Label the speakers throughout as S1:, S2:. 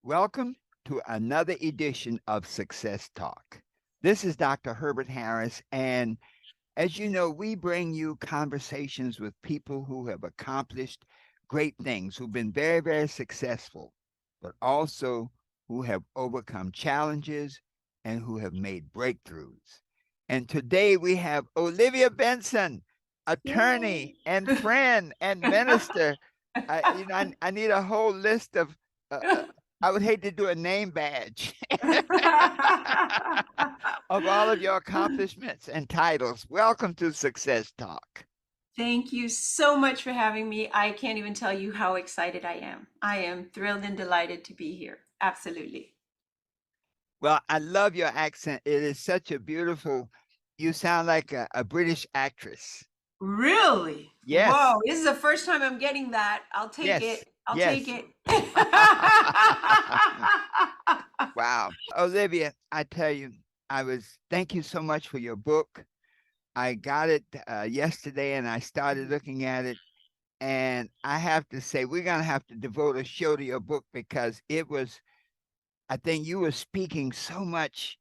S1: Welcome to another edition of Success Talk. This is Dr. Herbert Harris, and as you know, we bring you conversations with people who have accomplished great things, who've been very, very successful, but also who have overcome challenges and who have made breakthroughs. And today we have Olivia Benson, attorney
S2: Yay.
S1: and friend and minister. I need a whole list of. I would hate to do a name badge of all of your accomplishments and titles. Welcome to Success Talk.
S2: Thank you so much for having me. I can't even tell you how excited I am. I am thrilled and delighted to be here. Absolutely.
S1: Well, I love your accent. It is such a beautiful, you sound like a British actress.
S2: Really?
S1: Yes,
S2: Whoa, this is the first time I'm getting that. I'll take
S1: yes,
S2: it. I'll take
S1: yes.
S2: it.
S1: Wow. Olivia, I tell you, thank you so much for your book. I got it yesterday and I started looking at it. And I have to say, we're going to have to devote a show to your book because I think you were speaking so much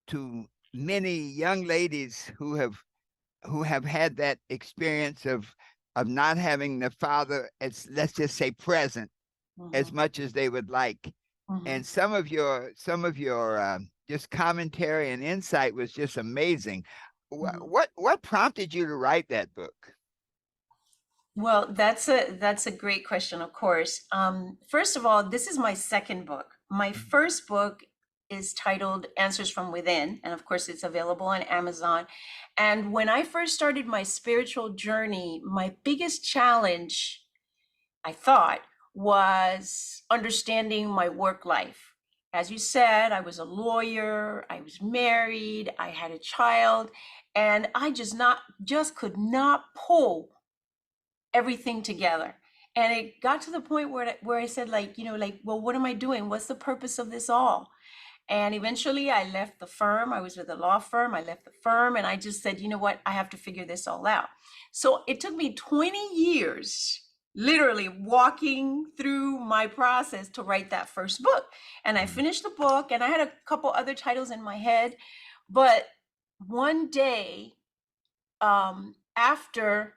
S1: to many young ladies who have had that experience of not having the father as, let's just say, present as
S2: Mhm,
S1: much as they would like.
S2: mhm,
S1: And some of your just commentary and insight was just amazing. What
S2: mhm.
S1: what what prompted you to write that book?
S2: Well, that's a great question, of course. First of all, this is my second book. My first book is titled Answers from Within, and of course, it's available on Amazon. And when I first started my spiritual journey, my biggest challenge, I thought, was understanding my work life. As you said, I was a lawyer, I was married, I had a child, and I just could not pull everything together. And it got to the point where I said, like, well, what am I doing? What's the purpose of this all? And eventually I left the firm. I was with a law firm. I left the firm and I just said, you know what? I have to figure this all out. So it took me 20 years, literally walking through my process to write that first book. And I
S1: Mm.
S2: finished the book and I had a couple other titles in my head. But one day, after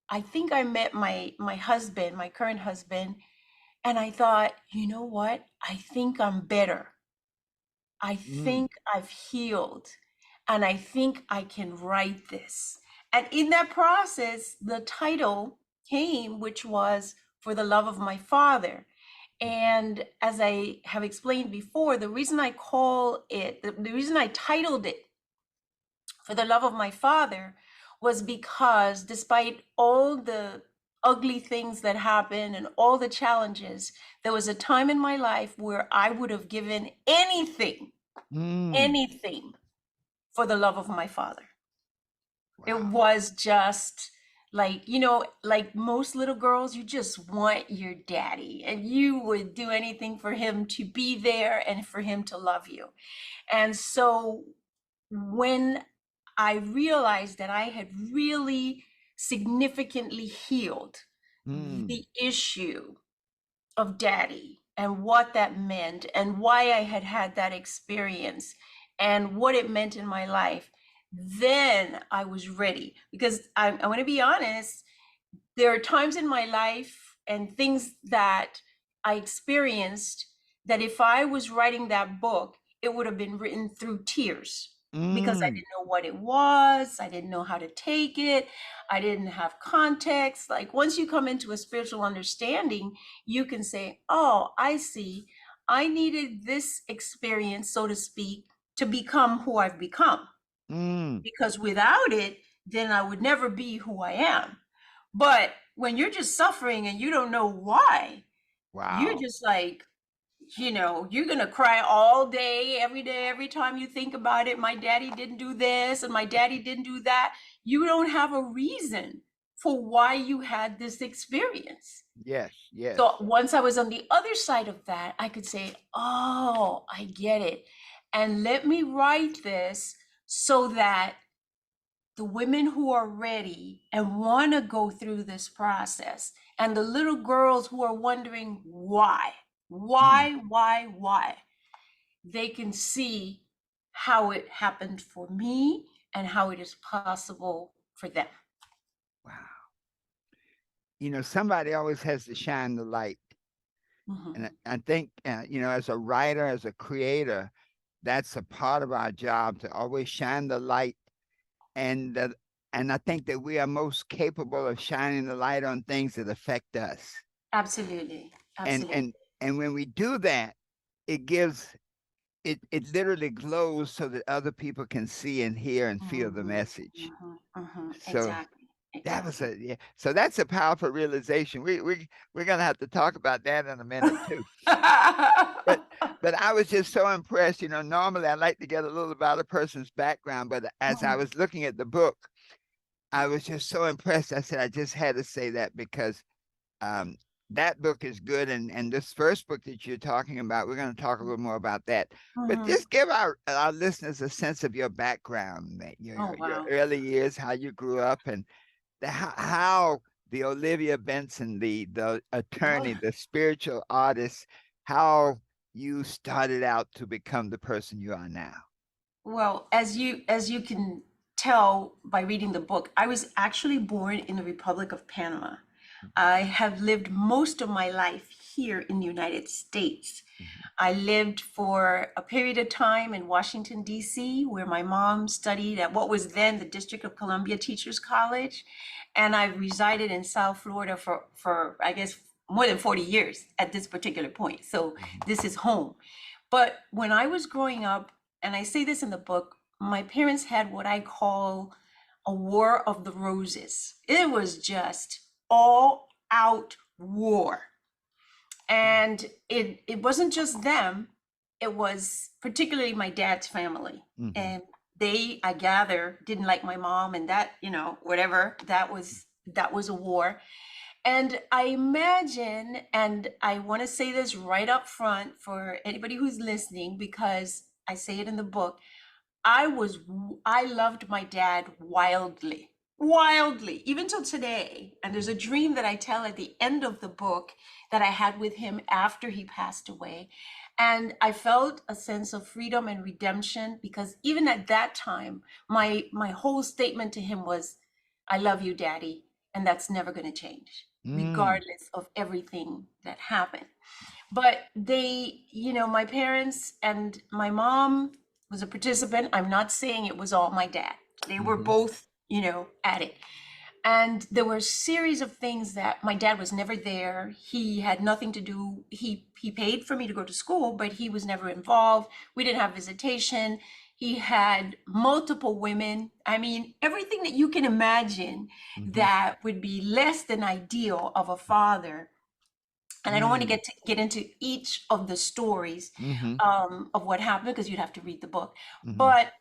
S2: I think I met my husband, my current husband, and I thought, you know what? I think I'm better. I
S1: Mm.
S2: think I've healed, and I think I can write this. And in that process, the title came, which was For the Love of My Father. And as I have explained before, the reason I titled it For the Love of My Father was because despite all the ugly things that happened and all the challenges, there was a time in my life where I would have given
S1: Mm.
S2: anything for the love of my father. It
S1: Wow.
S2: was just like, like most little girls, you just want your daddy and you would do anything for him to be there and for him to love you. And so when I realized that I had really significantly healed
S1: Mm.
S2: the issue of daddy and what that meant and why I had had that experience and what it meant in my life, then I was ready. Because I want to be honest, there are times in my life and things that I experienced that if I was writing that book, it would have been written through tears because I
S1: Mm.
S2: didn't know what it was. I didn't know how to take it. I didn't have context. Like once you come into a spiritual understanding, you can say, oh, I see. I needed this experience, so to speak, to become who I've become.
S1: Mm.
S2: Because without it, then I would never be who I am. But when you're just suffering and you don't know why, you're
S1: Wow.
S2: just like, you're going to cry all day, every time you think about it. My daddy didn't do this and my daddy didn't do that. You don't have a reason for why you had this experience.
S1: Yes, yes.
S2: So once I was on the other side of that, I could say, oh, I get it. And let me write this so that the women who are ready and want to go through this process, and the little girls who are wondering why.
S1: Mm.
S2: Why? They can see how it happened for me and how it is possible for them.
S1: Wow. Somebody always has to shine the light. And
S2: Mhm.
S1: I think, as a writer, as a creator, that's a part of our job to always shine the light. And and I think that we are most capable of shining the light on things that affect us.
S2: Absolutely.
S1: And
S2: Absolutely.
S1: and and when we do that, it gives it literally glows so that other people can see and hear and feel the
S2: Mhm,
S1: message.
S2: mhm, mhm.
S1: So
S2: Exactly.
S1: that was
S2: Exactly.
S1: yeah. So that's a powerful realization. We're gonna have to talk about that in a minute too. But but I was just so impressed. Normally I like to get a little about a person's background, but as I
S2: Mhm,
S1: was looking at the book, I was just so impressed. I said I just had to say that because um, that book is good, and this first book that you're talking about, we're going to talk a little more about that. But
S2: mhm.
S1: just give our listeners a sense of your background, your
S2: Oh,
S1: your, your
S2: wow.
S1: early years, how you grew up, and how the Olivia Benson, the attorney, the spiritual artist, how you started out to become the person you are now.
S2: Well, as you can tell by reading the book, I was actually born in the Republic of Panama. I have lived most of my life here in the United States.
S1: Mhm.
S2: I lived for a period of time in Washington, D.C., where my mom studied at what was then the District of Columbia Teachers College. And I resided in South Florida for I guess, more than 40 years at this particular point. So
S1: Mhm.
S2: this is home. But when I was growing up, and I say this in the book, my parents had what I call a war of the roses. It was just all out war. And it wasn't just them, it was particularly my dad's family.
S1: Mhm.
S2: And they, I gather, didn't like my mom, and that, whatever, that was a war. And I imagine, and I want to say this right up front for anybody who's listening, because I say it in the book, I loved my dad wildly, wildly, even till today. And there's a dream that I tell at the end of the book that I had with him after he passed away. And I felt a sense of freedom and redemption because even at that time, my whole statement to him was, I love you, Daddy, and that's never going to change,
S1: Mm.
S2: regardless of everything that happened. But my parents and my mom was a participant. I'm not saying it was all my dad. They were
S1: Mhm.
S2: both, at it. And there were a series of things that my dad was never there. He had nothing to do. He paid for me to go to school, but he was never involved. We didn't have visitation. He had multiple women. I mean, everything that you can imagine
S1: Mhm.
S2: that would be less than ideal of a father. And I don't want to
S1: Mm.
S2: get into each of the stories
S1: Mhm.
S2: of what happened because you'd have to read the book.
S1: Mhm.
S2: But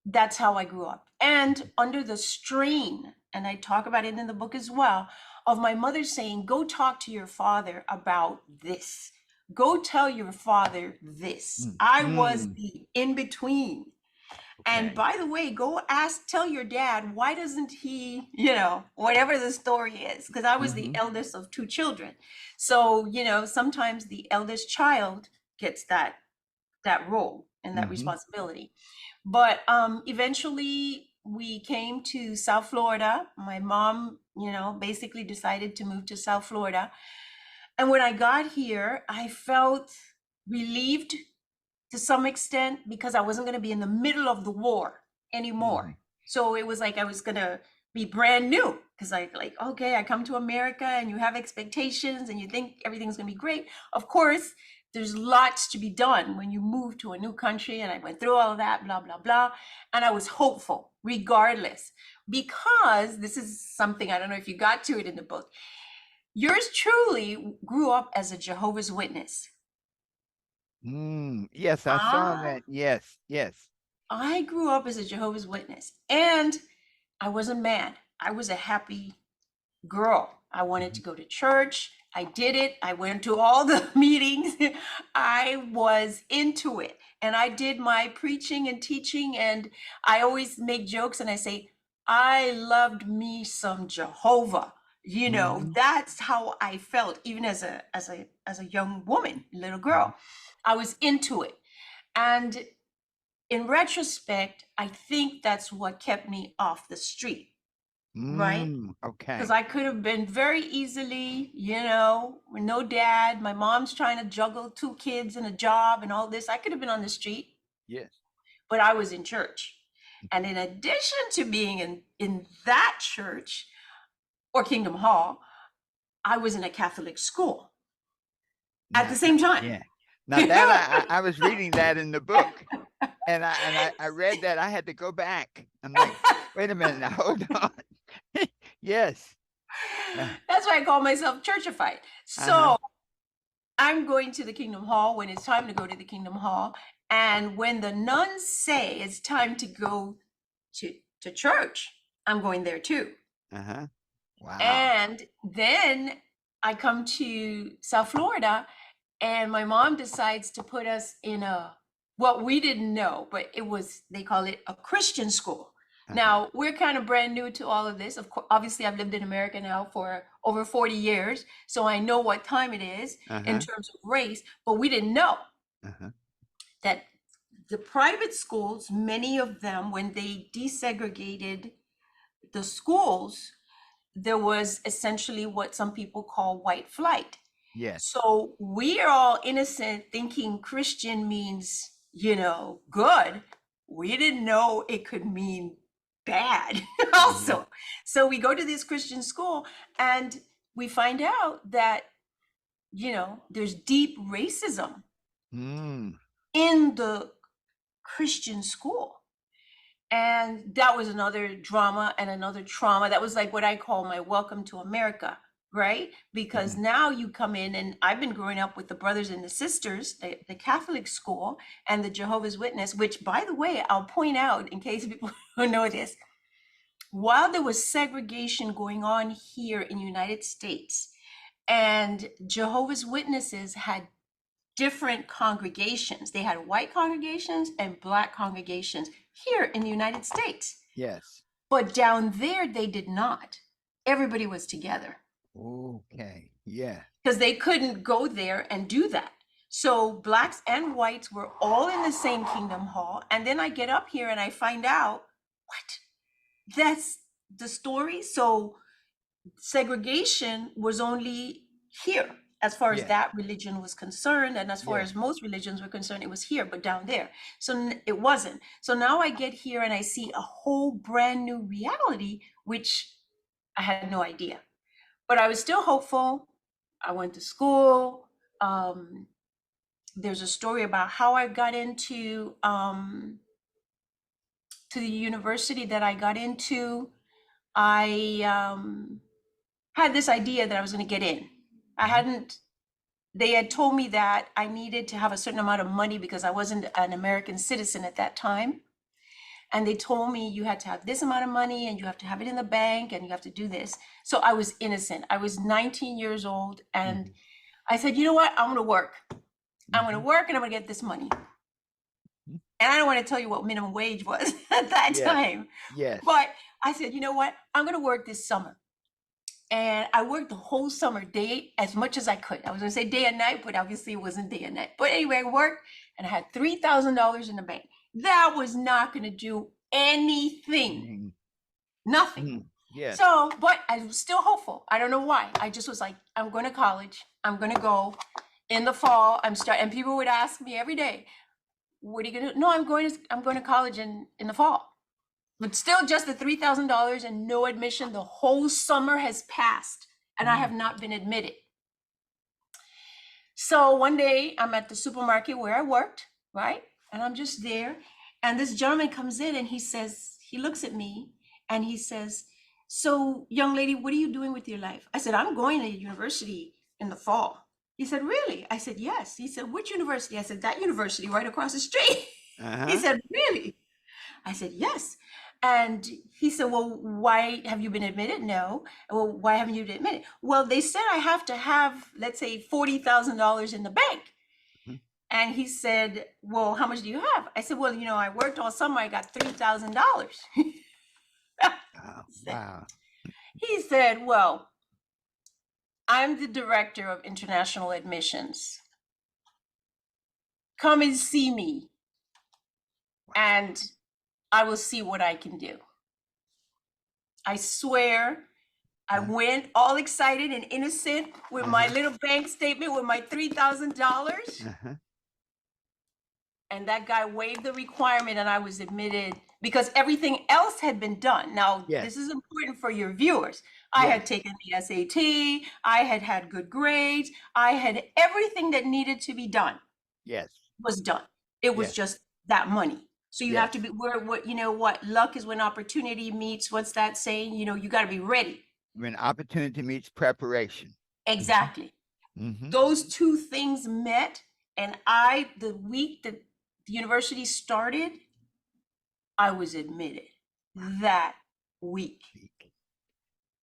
S2: that's how I grew up. And under the strain, and I talk about it in the book as well, of my mother saying, go talk to your father about this. Go tell your father this.
S1: Mm.
S2: I was
S1: Mm.
S2: the in between. And
S1: Okay.
S2: by the way, go tell your dad, why doesn't he, whatever the story is, because I was the
S1: Mhm.
S2: eldest of two children. So, sometimes the eldest child gets that role and that
S1: Mhm.
S2: responsibility. But eventually we came to South Florida. My mom, basically decided to move to South Florida. And when I got here, I felt relieved to some extent because I wasn't going to be in the middle of the war anymore.
S1: Mhm.
S2: So it was like I was going to be brand new because okay, I come to America and you have expectations and you think everything's going to be great. Of course, there's lots to be done when you move to a new country. And I went through all of that, blah, blah, blah. And I was hopeful regardless, because this is something, I don't know if you got to it in the book. Yours truly grew up as a Jehovah's Witness.
S1: Mm. Yes, I saw
S2: Ah,
S1: that. Yes. Yes.
S2: I grew up as a Jehovah's Witness and I wasn't mad. I was a happy girl. I wanted
S1: Mhm.
S2: to go to church. I did it. I went to all the meetings. I was into it. And I did my preaching and teaching. And I always make jokes and I say, I loved me some Jehovah You know,
S1: Mhm.
S2: that's how I felt, even as a young woman, little
S1: Mhm.
S2: girl. I was into it. And in retrospect, I think that's what kept me off the street, right? Because
S1: Okay.
S2: I could have been very easily, with no dad. My mom's trying to juggle two kids and a job and all this. I could have been on the street,
S1: Yes.
S2: but I was in church. And in addition to being in that church or Kingdom Hall, I was in a Catholic school at the
S1: Now,
S2: same time.
S1: yeah. Now that I was reading that in the book, and I read that. I had to go back. I'm like, wait a minute now, hold on. Yes. Uh,
S2: That's why I call myself churchified.
S1: uh-huh.
S2: So I'm going to the Kingdom Hall when it's time to go to the Kingdom Hall. And when the nuns say it's time to go to church, I'm going there too.
S1: Uh-huh. Wow.
S2: And then I come to South Florida, and my mom decides to put us in what we didn't know, but they call it a Christian school.
S1: Uh-huh.
S2: Now, we're kind of brand new to all of this. Of course, obviously, I've lived in America now for over 40 years, so I know what time it is in
S1: Uh-huh.
S2: terms of race, but we didn't know
S1: Uh-huh.
S2: that the private schools, many of them, when they desegregated the schools, there was essentially what some people call white flight.
S1: Yes.
S2: So we are all innocent thinking Christian means, good. We didn't know it could mean bad
S1: Uh-huh.
S2: also. So we go to this Christian school and we find out that, there's deep racism
S1: Mm.
S2: in the Christian school. And that was another drama and another trauma. That was like what I call my welcome to America, right? Because
S1: Mhm.
S2: now you come in, and I've been growing up with the brothers and the sisters, the Catholic school and the Jehovah's Witness, which, by the way, I'll point out in case people don't know this. While there was segregation going on here in the United States, and Jehovah's Witnesses had different congregations. They had white congregations and black congregations here in the United States.
S1: Yes.
S2: But down there, they did not. Everybody was together
S1: Okay. Yeah.
S2: because they couldn't go there and do that. So blacks and whites were all in the same Kingdom Hall. And then I get up here and I find out what? That's the story. So segregation was only here as far as
S1: Yes.
S2: that religion was concerned, and as far
S1: Yes.
S2: as most religions were concerned, it was here, but down there. So it wasn't. So now I get here and I see a whole brand new reality, which I had no idea. But I was still hopeful. I went to school. There's a story about how I got into to the university that I got into. I had this idea that I was going to get in. I
S1: Mhm.
S2: hadn't, they had told me that I needed to have a certain amount of money because I wasn't an American citizen at that time. And they told me you had to have this amount of money and you have to have it in the bank and you have to do this. So I was innocent. I was 19 years old. And
S1: Mhm.
S2: I said, you know what? I'm going to work. I'm going to
S1: Mhm.
S2: work and I'm going to get this money.
S1: Mhm.
S2: And I don't want to tell you what minimum wage was at that
S1: Yes.
S2: time.
S1: Yes.
S2: But I said, you know what? I'm going to work this summer. And I worked the whole summer, day as much as I could. I was gonna say day and night, but obviously it wasn't day and night. But anyway, I worked and I had $3,000 in the bank. That was not gonna do anything,
S1: Mm.
S2: nothing.
S1: Mm. Yes.
S2: So, but I was still hopeful. I don't know why. I just was like, I'm going to college. I'm going to go in the fall. And people would ask me every day, what are you gonna do? No, I'm going to college in the fall. But still just the $3,000 and no admission. The whole summer has passed and I
S1: Mm.
S2: have not been admitted. So one day I'm at the supermarket where I worked, right? And I'm just there. And this gentleman comes in and he looks at me and he says, so young lady, what are you doing with your life? I said, I'm going to university in the fall. He said, really? I said, yes. He said, which university? I said, that university right across the street. He
S1: Uh-huh.
S2: said, really? I said, yes. And he said, well, why have you been admitted? No. Well, why haven't you been admitted? Well, they said I have to have, let's say, $40,000 in the bank.
S1: Mhm.
S2: And he said, well, how much do you have? I said, well, I worked all summer. I got $3,000.
S1: Oh, wow.
S2: He said, well, I'm the director of international admissions. Come and see me, and I will see what I can do. I swear, I went all excited and innocent with my little bank statement with my $3,000. And that guy waived the requirement and I was admitted because everything else had been done. Now,
S1: Yes.
S2: this is important for your viewers. I had taken the SAT, I had had good grades, I had everything that needed to be done.
S1: Yes.
S2: Was done. It was just that money. So you have to be where what you know what luck is when opportunity meets. What's that saying? You know, you got to be ready.
S1: When opportunity meets preparation.
S2: Exactly. Those two things met, and the week that the university started, I was admitted that week.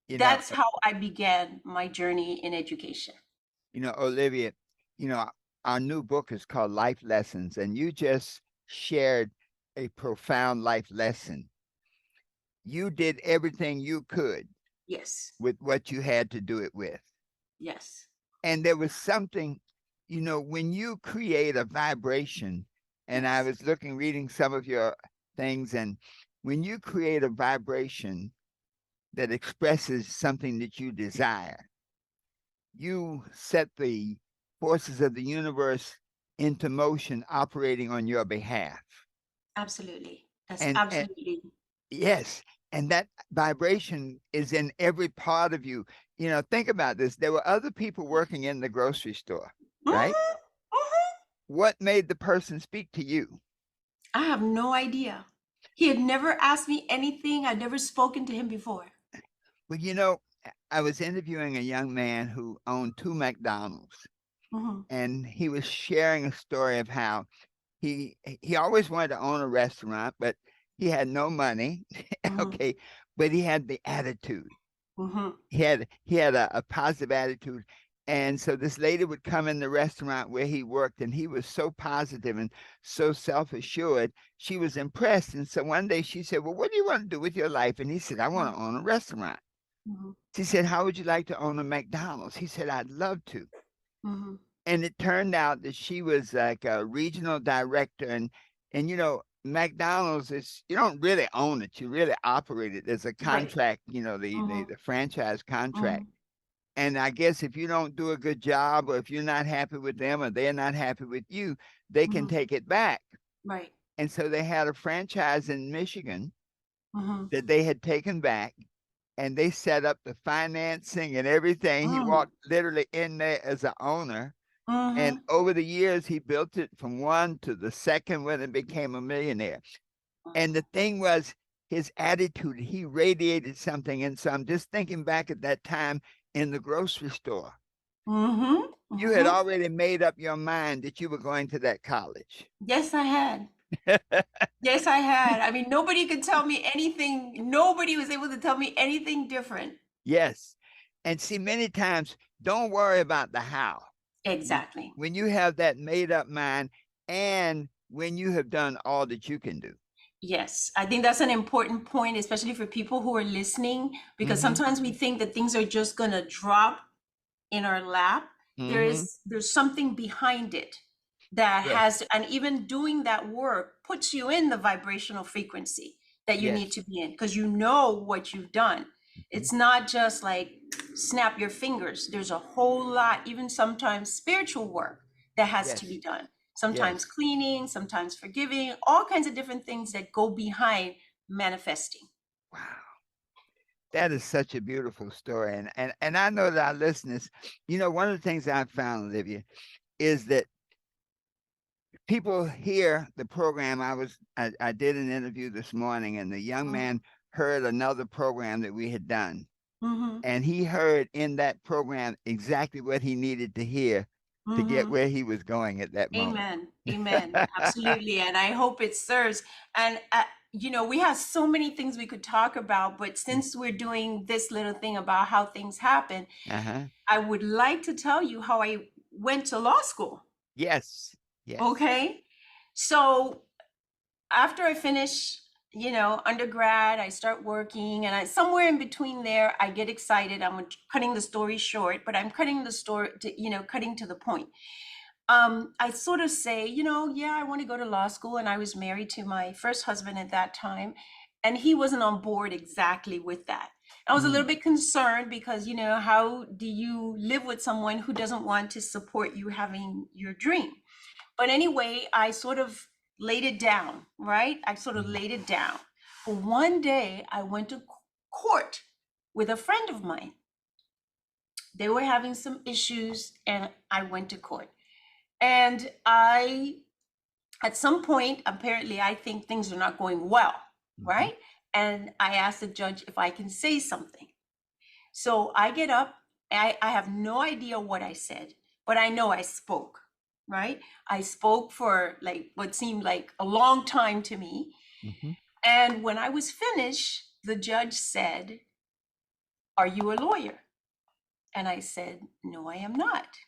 S2: That's how I began my journey in education.
S1: Olivia, our new book is called Life Lessons, and you just shared a profound life lesson. You did everything you could.
S2: Yes.
S1: With what you had to do it with.
S2: Yes.
S1: And there was something, when you create a vibration, and I was reading some of your things, and when you create a vibration that expresses something that you desire, you set the forces of the universe into motion operating on your behalf.
S2: Absolutely. That's absolutely.
S1: Yes. And that vibration is in every part of you. Think about this. There were other people working in the grocery store, right? What made the person speak to you?
S2: I have no idea. He had never asked me anything. I'd never spoken to him before.
S1: Well, I was interviewing a young man who owned 2 McDonald's, and he was sharing a story of how he always wanted to own a restaurant, but he had no money. Okay, but he had the attitude. He had a positive attitude. And so this lady would come in the restaurant where he worked, and he was so positive and so self-assured. She was impressed. And so one day she said, well, what do you want to do with your life? And he said, I want to own a restaurant. She said, how would you like to own a McDonald's? He said, I'd love to. And it turned out that she was like a regional director. And McDonald's is, you don't really own it. You really operate it. There's a contract, the franchise contract. And I guess if you don't do a good job, or if you're not happy with them, or they're not happy with you, they can take it back.
S2: Right.
S1: And so they had a franchise in Michigan that they had taken back, and they set up the financing and everything. He walked literally in there as an owner. And over the years, he built it from one to the second when it became a millionaire. And the thing was his attitude. He radiated something. And so I'm just thinking back at that time in the grocery store. You had already made up your mind that you were going to that college.
S2: Yes, I had. Yes, I had. I mean, nobody could tell me anything. Nobody was able to tell me anything different.
S1: Yes. And see, many times, don't worry about the how.
S2: Exactly.
S1: When you have that made up mind, and when you have done all that you can do.
S2: Yes, I think that's an important point, especially for people who are listening, because sometimes we think that things are just going to drop in our lap. There's something behind it that has, and even doing that work puts you in the vibrational frequency that you need to be in, because you know what you've done. It's not just like snap your fingers. There's a whole lot, even sometimes spiritual work that has to be done. Sometimes cleaning, sometimes forgiving, all kinds of different things that go behind manifesting.
S1: Wow. That is such a beautiful story. And I know that our listeners, one of the things I've found, Olivia, is that people hear the program. I did an interview this morning, and the young man heard another program that we had done. And he heard in that program exactly what he needed to hear to get where he was going at that moment.
S2: Amen. Amen. Absolutely. And I hope it serves. And, we have so many things we could talk about, but since we're doing this little thing about how things happen, I would like to tell you how I went to law school.
S1: Yes. Yes.
S2: Okay. So after I finished undergrad, I start working, and somewhere in between there, I get excited. I'm cutting the story short, but I'm cutting the story to, cutting to the point. I sort of say, yeah, I want to go to law school. And I was married to my first husband at that time, and he wasn't on board exactly with that. I was a little
S1: Mm.
S2: bit concerned because, how do you live with someone who doesn't want to support you having your dream? But anyway, I sort of laid it down, right? I sort of
S1: Mm.
S2: laid it down. But one day I went to court with a friend of mine. They were having some issues, and I went to court. And at some point, apparently, I think things are not going well,
S1: Mhm.
S2: right? And I asked the judge if I can say something. So I get up. I have no idea what I said, but I know I spoke, right? I spoke for like what seemed like a long time to me.
S1: Mhm.
S2: And when I was finished, the judge said, "Are you a lawyer?" And I said, "No, I am not."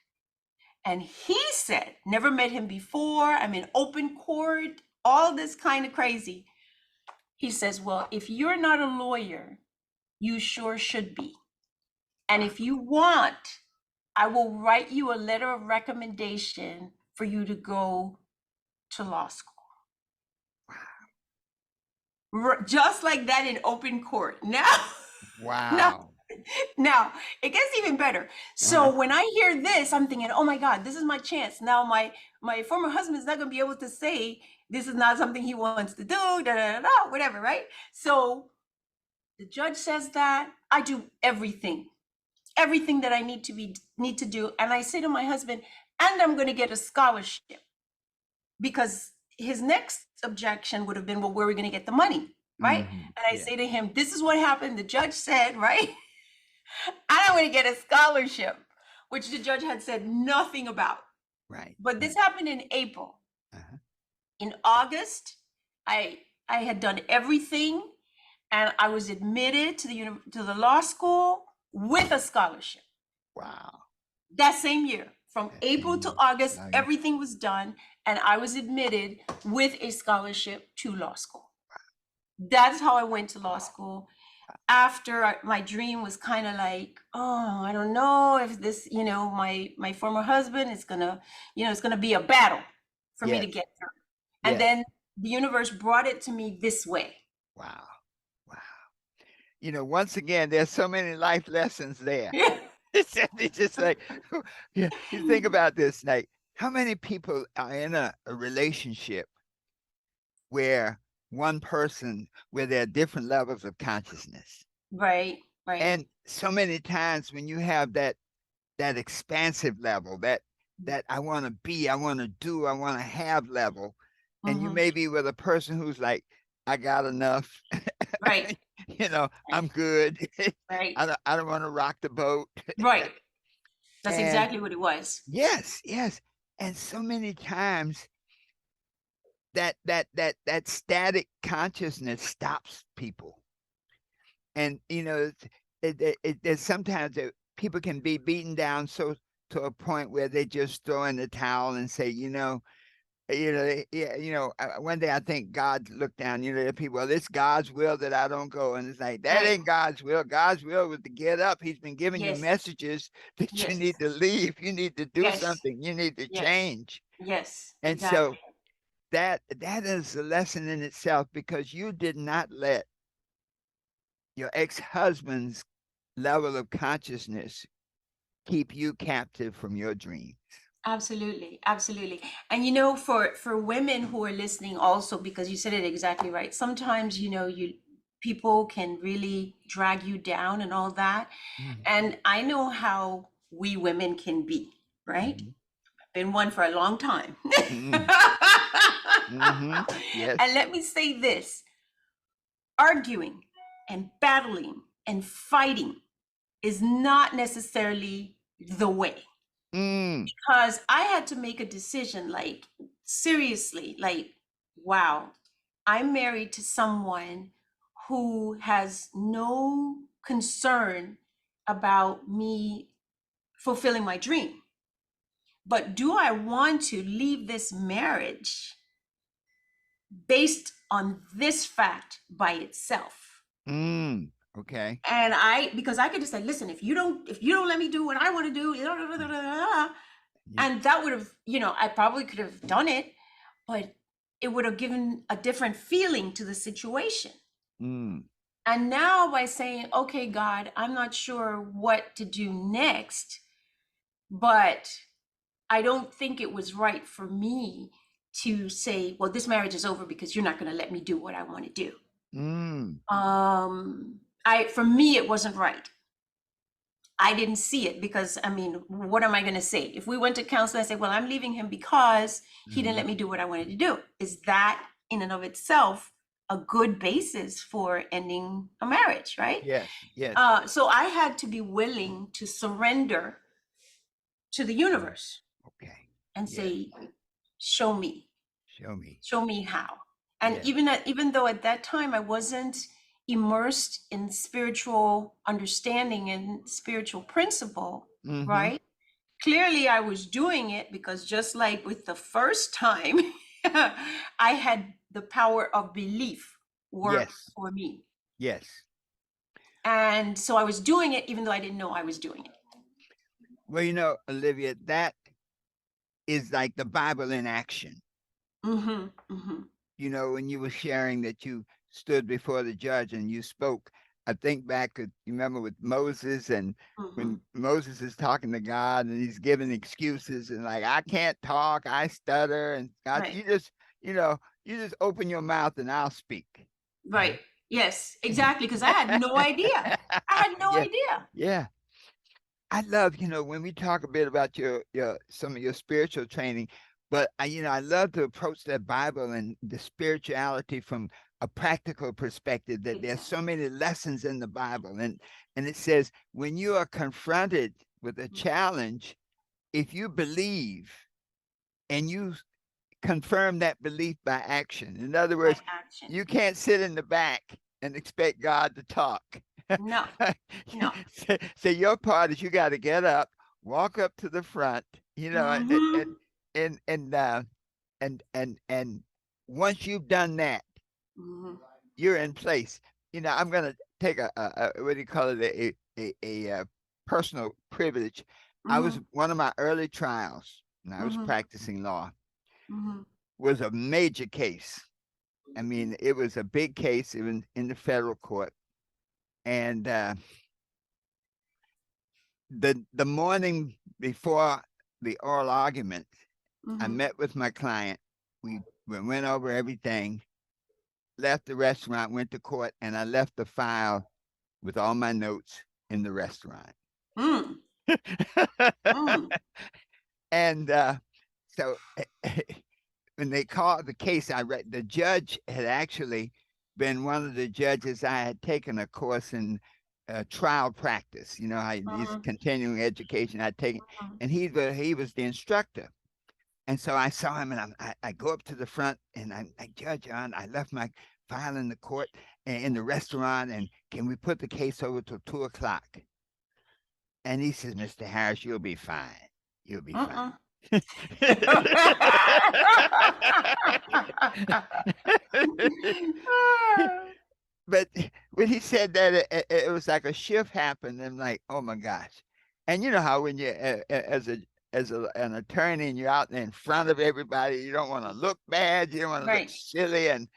S2: And he said, never met him before, I'm in open court, all this kind of crazy. He says, "Well, if you're not a lawyer, you sure should be. And if you want, I will write you a letter of recommendation for you to go to law school." Just like that in open court. Now, now,
S1: Wow.
S2: now it gets even better.
S1: Uh-huh.
S2: So when I hear this, I'm thinking, oh my God, this is my chance. Now my former husband is not gonna be able to say this is not something he wants to do, whatever, right? So the judge says that I do everything that I need to do. And I say to my husband, and I'm gonna get a scholarship, because his next objection would have been, well, where are we going to get the money? Right.
S1: Mhm.
S2: And I
S1: Yeah.
S2: say to him, this is what happened. The judge said, right? I'm going to get a scholarship, which the judge had said nothing about.
S1: Right.
S2: But this
S1: Right.
S2: happened in April.
S1: Uh-huh.
S2: In August, I I had done everything, and I was admitted to the law school with a scholarship.
S1: Wow.
S2: That same year, from
S1: That
S2: April to
S1: same
S2: August,
S1: value.
S2: everything was done, and I was admitted with a scholarship to law school. That's how I went to law school. After my dream was kind of like, oh, I don't know if this, my former husband is gonna, it's gonna be a battle for me to
S1: Yes.
S2: get through. And
S1: Yes.
S2: then the universe brought it to me this way.
S1: Wow. Wow. Once again, there's so many life lessons there. It's just like, yeah, you think about this, like, how many people are in a relationship where where there are different levels of consciousness?
S2: Right, right.
S1: And so many times when you have that expansive level, that I want to be, I want to do, I want to have level, and you
S2: Hmm.
S1: may be with a person who's like, I got enough,
S2: Right, right,
S1: I'm good.
S2: right,
S1: I don't want to rock the boat.
S2: right. That's
S1: And
S2: exactly what it was.
S1: yes, yes. And so many times that static consciousness stops people. And there's sometimes that people can be beaten down so to a point where they just throw in the towel and say, yeah, one day I think God looked down, the people, well, it's God's will that I don't go. And it's like, that
S2: Right.
S1: ain't God's will. God's will was to get up. He's been giving you
S2: Yes.
S1: messages that you
S2: Yes.
S1: need to leave. You need to do
S2: Yes.
S1: something. You need to
S2: Yes.
S1: change.
S2: Yes.
S1: And so
S2: Exactly.
S1: that is a lesson in itself, because you did not let your ex-husband's level of consciousness keep you captive from your dream.
S2: Absolutely. Absolutely. And for women who are listening also, because you said it exactly right. Sometimes, you people can really drag you down and all that.
S1: Mm.
S2: And I know how we women can be, right?
S1: Mhm.
S2: Been one for a long time.
S1: Mhm. Mhm.
S2: And
S1: Yes.
S2: let me say this, arguing and battling and fighting is not necessarily the way,
S1: Mm.
S2: because I had to make a decision, like, seriously, like, wow, I'm married to someone who has no concern about me fulfilling my dream. But do I want to leave this marriage based on this fact by itself.
S1: Okay.
S2: And because I could just say, listen, if you don't let me do what I want to do,
S1: Yeah.
S2: and that would have, I probably could have done it, but it would have given a different feeling to the situation. And now by saying, okay, God, I'm not sure what to do next, but I don't think it was right for me to say, well, this marriage is over because you're not going to let me do what I want to do. For me, it wasn't right. I didn't see it because, I mean, what am I going to say? If we went to counseling, I say, well, I'm leaving him because he didn't let me do what I wanted to do. Is that in and of itself a good basis for ending a marriage, right?
S1: Yes. Yes.
S2: So I had to be willing to surrender to the universe.
S1: Okay.
S2: And
S1: Yes.
S2: say, show me. Show me how. And
S1: yes.
S2: even though at that time I wasn't immersed in spiritual understanding and spiritual principle, right? Clearly I was doing it because just like with the first time, I had the power of belief work for me.
S1: Yes.
S2: And so I was doing it even though I didn't know I was doing it.
S1: Well, Olivia, that is like the Bible in action. When you were sharing that you stood before the judge and you spoke, I think back, you remember with Moses, and when Moses is talking to God and he's giving excuses and like, I can't talk, I stutter, and God, you just open your mouth and I'll speak.
S2: Right. Yes, exactly. Because I had no idea. I had no idea.
S1: Yeah. I love, when we talk a bit about some of your spiritual training, but I love to approach that Bible and the spirituality from a practical perspective, that there's so many lessons in the Bible. And it says, when you are confronted with a challenge, if you believe and you confirm that belief by action, in other words, you can't sit in the back and expect God to talk.
S2: No.
S1: So your part is you got to get up, walk up to the front, and once you've done that, you're in place. I'm gonna take a what do you call it, a personal privilege. I was one of my early trials, and I was practicing law. Was a major case. I mean, it was a big case, even in the federal court, and the morning before the oral argument, I met with my client. We went over everything, left the restaurant, went to court, and I left the file with all my notes in the restaurant. And so when they called the case, the judge had actually been one of the judges. I had taken a course in trial practice, his continuing education I'd taken, and he was the instructor. And so I saw him, and I go up to the front, and I Judge, I left my file in the court, in the restaurant, and can we put the case over till 2:00? And he says, Mr. Harris, you'll be fine. You'll be fine. But when he said that, it was like a shift happened. And like, oh my gosh. And you know how when you're as an attorney and you're out there in front of everybody, you don't want to look bad, you don't want to look silly, and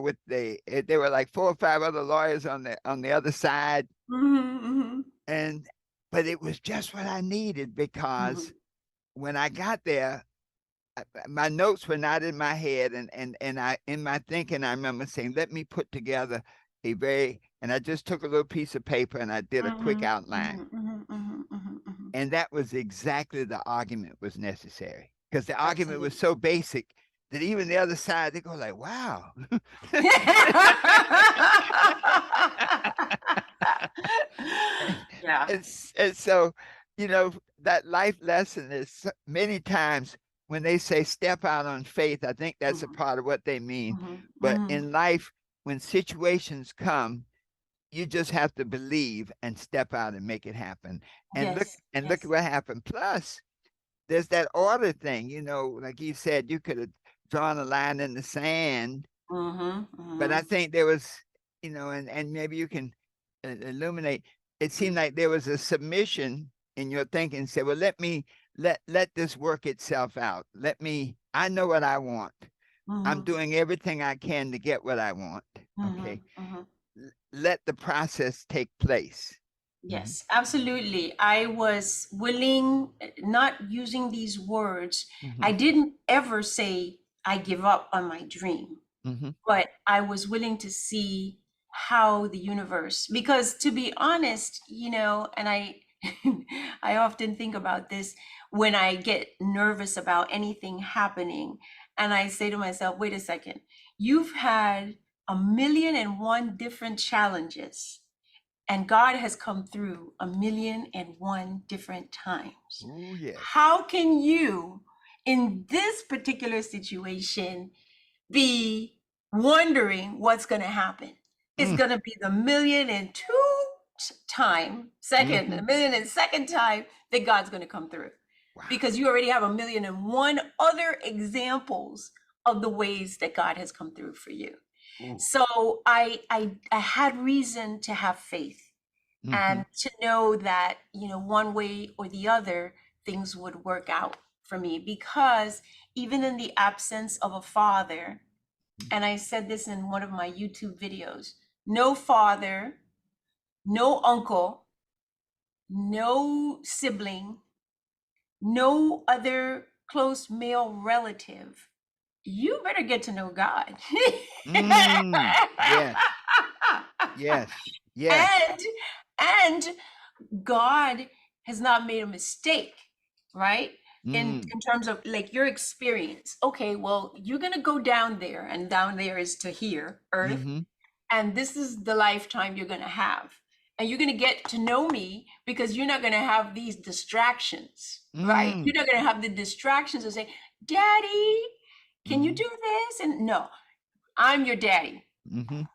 S1: with there were like 4 or 5 other lawyers on the other side, but it was just what I needed, because when I got there, my notes were not in my head, and I, in my thinking, I remember saying, let me put together and I just took a little piece of paper and I did a quick outline. And that was exactly the argument was necessary, because the argument was so basic that even the other side, they go like, wow. And so, that life lesson is many times when they say step out on faith, I think that's a part of what they mean. But in life, when situations come, you just have to believe and step out and make it happen. And look at what happened. Plus, there's that order thing, like you said, you could have drawn a line in the sand
S2: Mm-hmm.
S1: But I
S2: Mm-hmm.
S1: think there was, and maybe you can illuminate. It seemed like there was a submission in your thinking. Say, well, let this work itself out. I know what I want. I'm
S2: Mm-hmm.
S1: doing everything I can to get what I want.
S2: Mm-hmm.
S1: Okay.
S2: Mm-hmm.
S1: Let the process take place. Mhm.
S2: Yes, absolutely. I was willing, not using these words. I
S1: Mhm.
S2: didn't ever say I give up on my dream,
S1: Mhm.
S2: but I was willing to see how the universe, because to be honest, and I often think about this when I get nervous about anything happening, and I say to myself, wait a second, you've had 1,000,001 different challenges, and God has come through 1,000,001 different times.
S1: Oh yes.
S2: How can you, in this particular situation, be wondering what's going to happen? It's
S1: Mm.
S2: going to be the 1,000,002 time, second,
S1: Mhm.
S2: 1,000,002nd time that God's going to come through.
S1: Wow.
S2: Because you already have 1,000,001 other examples of the ways that God has come through for you.
S1: Ooh.
S2: So I had reason to have faith
S1: Mhm.
S2: and to know that, one way or the other, things would work out for me, because even in the absence of a father, and I said this in one of my YouTube videos, no father, no uncle, no sibling, no other close male relative, you better get to know God.
S1: Mm. Yes. Yes. Yes.
S2: and and God has not made a mistake, right? In
S1: Mm.
S2: terms of like your experience. Okay, well, you're gonna go down there, and down there is to here, earth,
S1: Mhm.
S2: and this is the lifetime you're gonna have. And you're gonna get to know me because you're not gonna have these distractions, right?
S1: Mm.
S2: You're not gonna have the distractions of saying, Daddy, can you
S1: Mhm.
S2: do this? And no, I'm your daddy.
S1: Mhm.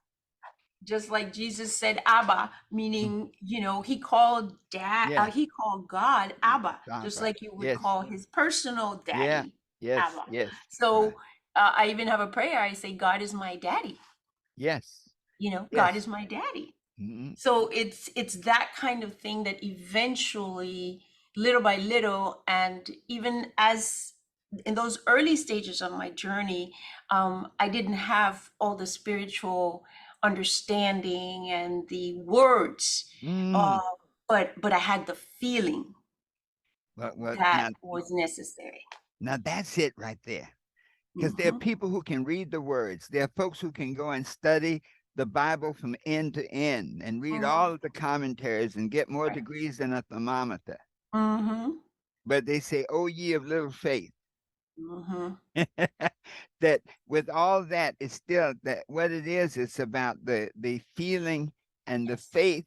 S2: Just like Jesus said Abba,
S1: Mm.
S2: meaning, he called
S1: Yes.
S2: he called God Abba, just
S1: Papa.
S2: like you would
S1: Yes.
S2: call his personal
S1: Yeah.
S2: daddy
S1: Yes.
S2: Abba.
S1: Yes.
S2: So
S1: Right.
S2: I even have a prayer. I say, God is my daddy.
S1: Yes.
S2: God
S1: Yes.
S2: is my daddy.
S1: Mhm.
S2: So it's that kind of thing that eventually, little by little, and even as in those early stages of my journey, I didn't have all the spiritual understanding and the words, uh,
S1: Mm.
S2: but I had the feeling
S1: Well,
S2: that
S1: now,
S2: was necessary.
S1: that's it right there. Because there are
S2: Hmm.
S1: people who can read the words. There are folks who can go and study the Bible from end to end and read
S2: Hmm.
S1: all of the commentaries and get more
S2: Right.
S1: degrees than a thermometer.
S2: Hmm.
S1: But they say, "Oh, ye of little faith."
S2: Hmm.
S1: That with all that, it's still that what it is. It's about the feeling and the
S2: Yes.
S1: faith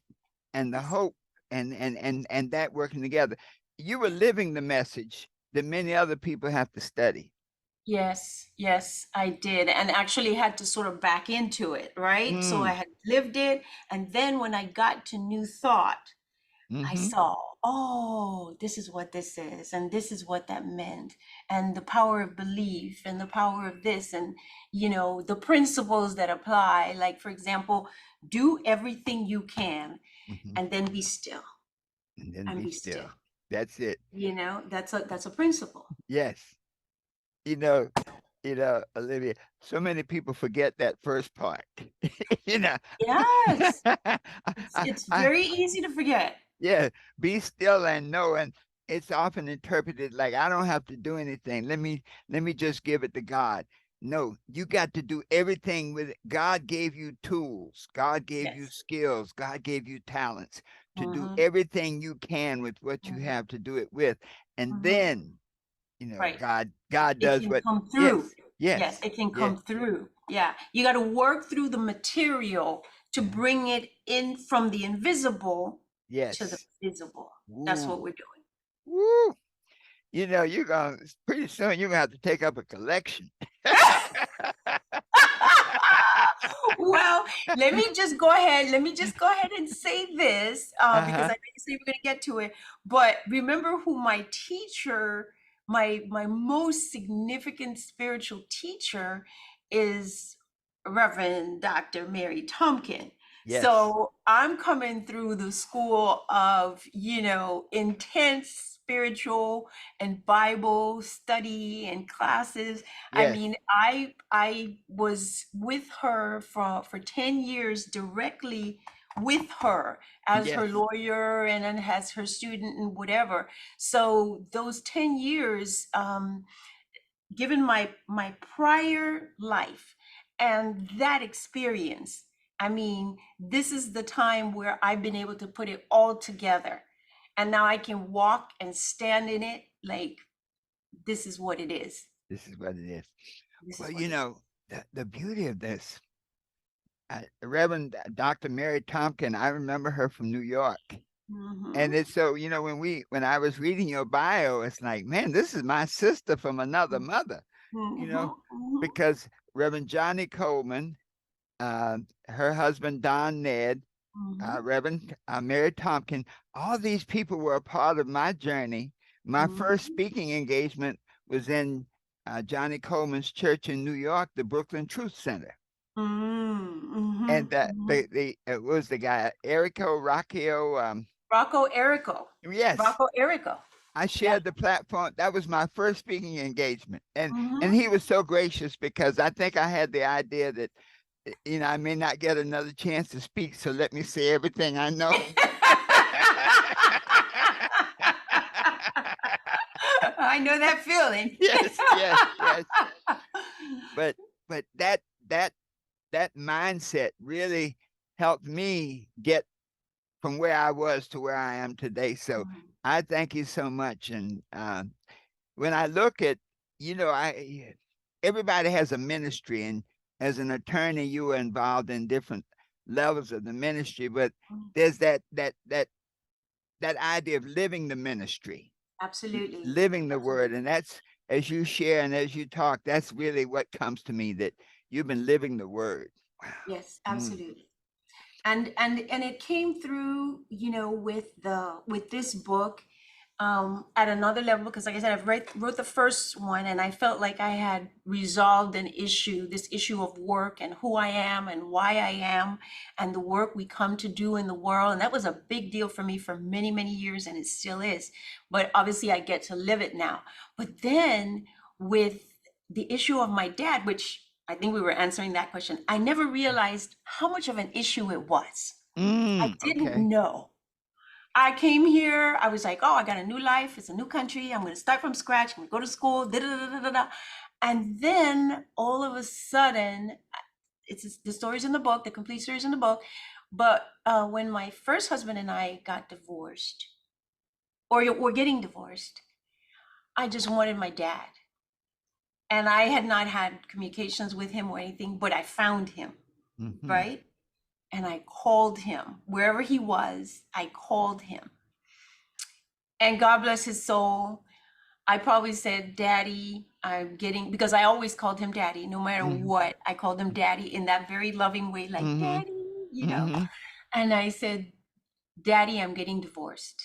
S1: and the
S2: Yes.
S1: hope and that working together. You were living the message that many other people have to study.
S2: Yes, yes, I did. And actually had to sort of back into it, right? So I
S1: Mm.
S2: had lived it. And then when I got to New Thought, I
S1: Mm-hmm.
S2: saw, oh, this is what this is, and this is what that meant, and the power of belief, and the power of this, and, the principles that apply. Like, for example, do everything you can,
S1: Mm-hmm.
S2: and then be still,
S1: And then
S2: and
S1: be
S2: be
S1: still.
S2: still.
S1: That's it.
S2: That's a principle.
S1: Yes. You know, Olivia, so many people forget that first part. you know,
S2: Yes,
S1: I,
S2: it's
S1: I,
S2: very easy to forget.
S1: yeah, be still and know. And it's often interpreted like I don't have to do anything. Let me just give it to God. No, you got to do everything with it. God gave you tools. God gave you
S2: Yes.
S1: skills. God gave you talents to do
S2: Mhm,
S1: everything you can with what you
S2: mhm,
S1: have to do it with. And
S2: mhm.
S1: then,
S2: Right.
S1: God
S2: It
S1: does
S2: can
S1: what
S2: come
S1: yes,
S2: through. Yes,
S1: yes,
S2: it can
S1: yes.
S2: come through. Yeah. You got to work through the material to
S1: Mhm.
S2: bring it in from the invisible to the
S1: Yes.
S2: visible. That's what
S1: Woo.
S2: we're doing.
S1: Woo. You're gonna pretty soon you're gonna have to take up a collection.
S2: Well, let me just go ahead and say this, because
S1: Uh-huh.
S2: I know you say we're going to get to it. But remember who my teacher, my most significant spiritual teacher is Reverend Dr. Mary Tompkin.
S1: Yes.
S2: So I'm coming through the school of, intense spiritual and Bible study and classes. I
S1: Yes.
S2: mean, I was with her for 10 years directly with her as her
S1: Yes.
S2: lawyer and then as her student and whatever. So those 10 years, given my prior life and that experience, I mean, this is the time where I've been able to put it all together, and now I can walk and stand in it like this is what it is.
S1: This is what it is.
S2: This
S1: Well,
S2: is what it is.
S1: the beauty of this, Reverend Dr. Mary Tompkin, I remember her from New York. And
S2: Mm-hmm.
S1: it's so, when I was reading your bio, it's like, man, this is my sister from another mother, you
S2: Mm-hmm.
S1: know,
S2: Mm-hmm.
S1: because Reverend Johnny Coleman, her husband Don Ned,
S2: Mm-hmm.
S1: Reverend Mary Tompkin, all these people were a part of my journey. My first
S2: Mm-hmm.
S1: speaking engagement was in Johnny Coleman's church in New York, the Brooklyn Truth Center.
S2: Mm-hmm.
S1: And that
S2: Mm-hmm.
S1: the it was the guy Erico Rocchio.
S2: Rocco Erico.
S1: Yes,
S2: Rocco Erico.
S1: I
S2: Yeah.
S1: shared the platform. That was my first speaking engagement, and
S2: Mm-hmm.
S1: he was so gracious because I think I had the idea that I may not get another chance to speak, so let me say everything I know.
S2: I know that feeling.
S1: Yes, yes, yes. But but that mindset really helped me get from where I was to where I am today. So I thank you so much. And when I look at, I everybody has a ministry, and as an attorney, you were involved in different levels of the ministry. But there's that idea of living the ministry,
S2: Absolutely.
S1: living the word,
S2: Absolutely.
S1: and that's as you share and as you talk. That's really what comes to me, that you've been living the word. Wow.
S2: Yes,
S1: Mm.
S2: absolutely. And it came through, with this book, at another level, because like I said, wrote the first one and I felt like I had resolved this issue of work and who I am and why I am and the work we come to do in the world. And that was a big deal for me for many, many years, and it still is. But obviously I get to live it now. But then with the issue of my dad, which I think we were answering that question, I never realized how much of an issue it was. I didn't
S1: Okay.
S2: know. I came here, I was like, oh, I got a new life. It's a new country. I'm going to start from scratch. I'm going to go to school. Da, da, da, da, da, da. And then all of a sudden, the story's in the book, the complete story's in the book. But when my first husband and I got divorced, or were getting divorced, I just wanted my dad. And I had not had communications with him or anything, but I found him,
S1: Hmm.
S2: right? And I called him wherever he was. I called him. And God bless his soul. I probably said, Daddy, because I always called him Daddy, no matter
S1: Hmm.
S2: what. I called him Daddy in that very loving way, like,
S1: Hmm.
S2: Daddy, you know.
S1: Hmm.
S2: And I said, Daddy, I'm getting divorced,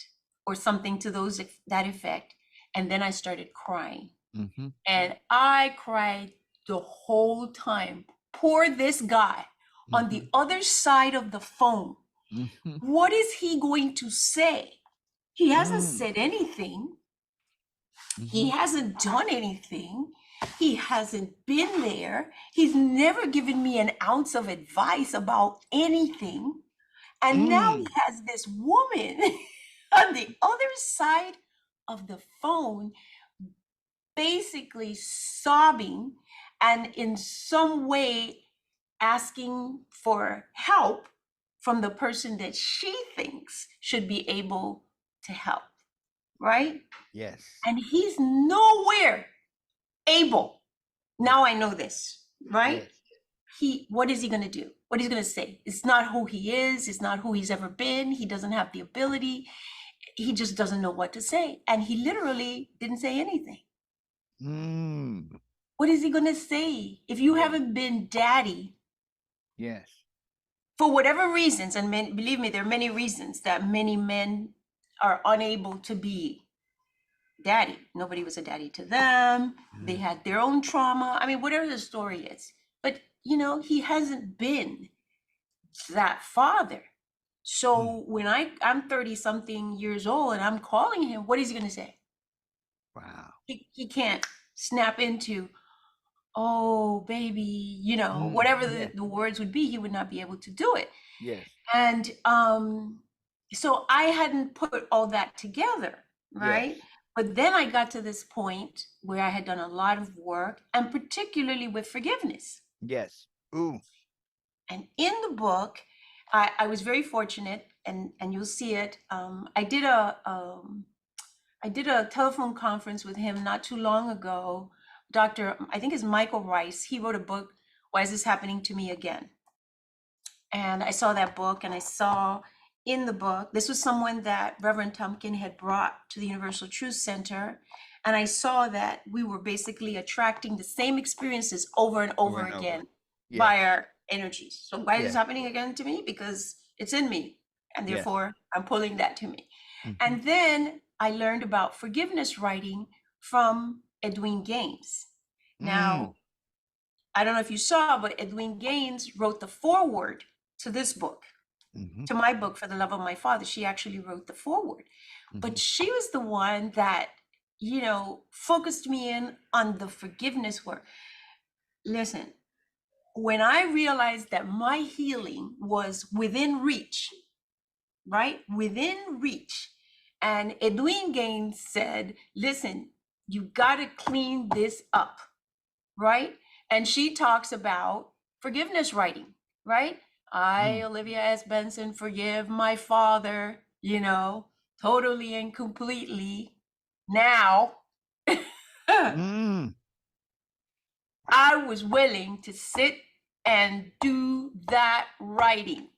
S2: or something to that effect. And then I started crying.
S1: Hmm.
S2: And I cried the whole time. Poor this guy on
S1: Hmm.
S2: the other side of the phone.
S1: Hmm.
S2: What is he going to say? He hasn't
S1: Mm.
S2: said anything. He
S1: Mhm.
S2: hasn't done anything. He hasn't been there. He's never given me an ounce of advice about anything. And now he
S1: Mm.
S2: has this woman on the other side of the phone, basically sobbing and in some way asking for help from the person that she thinks should be able to help, right?
S1: Yes.
S2: And he's nowhere able.
S1: Yes.
S2: Now I know this, right?
S1: Yes.
S2: What is he going to do? What is he going to say? It's not who he is. It's not who he's ever been. He doesn't have the ability. He just doesn't know what to say. And he literally didn't say anything.
S1: Mm.
S2: What is he going to say? If you
S1: Yes.
S2: haven't been daddy
S1: Yes.
S2: for whatever reasons, and believe me, there are many reasons that many men are unable to be daddy. Nobody was a daddy to them. They
S1: Uh,
S2: had their own trauma. I mean, whatever the story is. But he hasn't been that father. So when I'm 30 something years old and I'm calling him, what is he going to say?
S1: Wow.
S2: He can't snap into, oh, baby, whatever
S1: Yeah.
S2: the words would be, he would not be able to do it.
S1: Yes.
S2: And so I hadn't put all that together,
S1: Yes.
S2: right? But then I got to this point where I had done a lot of work, and particularly with forgiveness.
S1: Yes. Ooh.
S2: And in the book, I was very fortunate, and you'll see it. I did a telephone conference with him not too long ago. Dr. I think it's Michael Rice. He wrote a book, Why Is This Happening to Me Again? And I saw that book, and I saw in the book, this was someone that Reverend Tumpkin had brought to the Universal Truth Center. And I saw that we were basically attracting the same experiences over and
S1: Over
S2: over
S1: and over.
S2: again
S1: Yes.
S2: by our energies. So why is this
S1: Yes.
S2: happening again to me? Because it's in me, and
S1: Yes.
S2: therefore I'm pulling that to me.
S1: Mhm.
S2: And then I learned about forgiveness writing from Edwin Gaines. Now, I don't know if you saw, but Edwin Gaines wrote the foreword to this book,
S1: Mhm.
S2: to my book, For the Love of My Father. She actually wrote the foreword. But
S1: Mhm.
S2: she was the one that, focused me in on the forgiveness work. Listen, when I realized that my healing was within reach, right? Within reach. And Edwin Gaines said, listen, you got to clean this up, right? And she talks about forgiveness writing, right? I, Olivia S. Benson, forgive my father, totally and completely. Now, I was willing to sit and do that writing.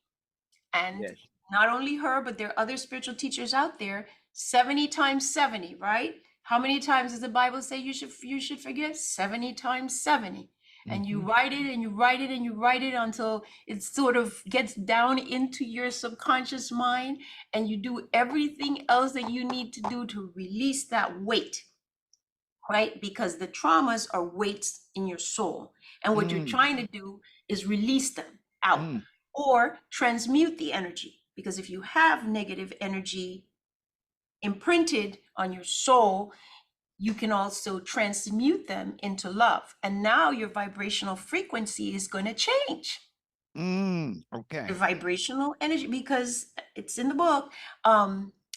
S2: And
S1: Yes.
S2: not only her, but there are other spiritual teachers out there. 70 times 70, right? How many times does the Bible say you should forgive? 70 times 70. And you write it and you write it and you write it until it sort of gets down into your subconscious mind, and you do everything else that you need to do to release that weight, right? Because the traumas are weights in your soul. And what you're trying to do is release them out or transmute the energy. Because if you have negative energy imprinted on your soul, you can also transmute them into love. And now your vibrational frequency is going to change.
S1: Okay.
S2: The vibrational energy, because it's in the book,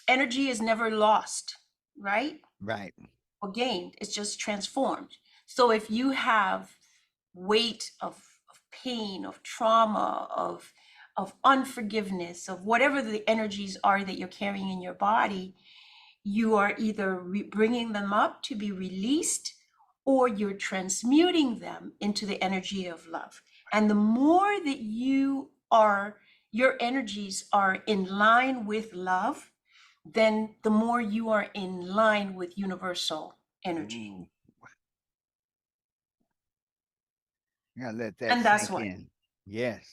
S2: energy is never lost, right?
S1: Right.
S2: Or gained, it's just transformed. So if you have weight of pain, of trauma, of unforgiveness, of whatever the energies are that you're carrying in your body, you are either bringing them up to be released, or you're transmuting them into the energy of love. And the more that your energies are in line with love, then the more you are in line with universal energy.
S1: Ooh. I gotta let that
S2: And that's
S1: sink
S2: what
S1: in. Yes.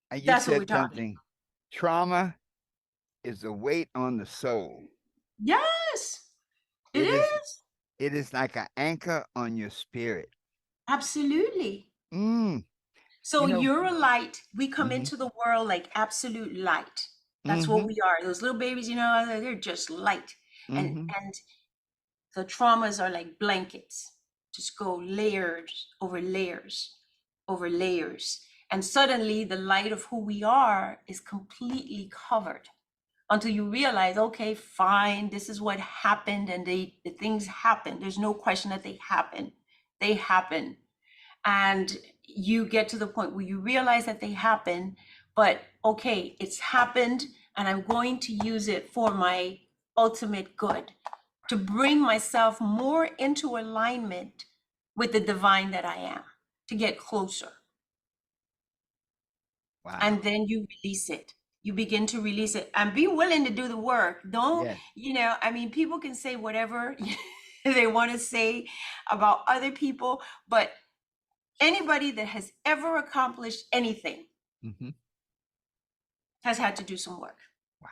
S1: And you
S2: that's what we're
S1: said
S2: talking.
S1: something. Trauma is a weight on the soul.
S2: Yes, it
S1: It is.
S2: is.
S1: It is like an anchor on your spirit.
S2: Absolutely.
S1: Mm.
S2: So
S1: You know.
S2: you're a light. We come
S1: Mhm.
S2: into the world like absolute light. That's what
S1: Mhm.
S2: we are. Those little babies, they're just light. And
S1: Mhm.
S2: and the traumas are like blankets. Just go layers over layers over layers. And suddenly the light of who we are is completely covered, until you realize, okay, fine, this is what happened, and the things happen. There's no question that they happen. They happen. And you get to the point where you realize that they happen, but okay, it's happened, and I'm going to use it for my ultimate good, to bring myself more into alignment with the divine that I am, to get closer.
S1: Wow.
S2: And then you release it. You begin to release it and be willing to do the work. Don't,
S1: Yes.
S2: people can say whatever they want to say about other people, but anybody that has ever accomplished anything
S1: Mhm.
S2: has had to do some work.
S1: Wow.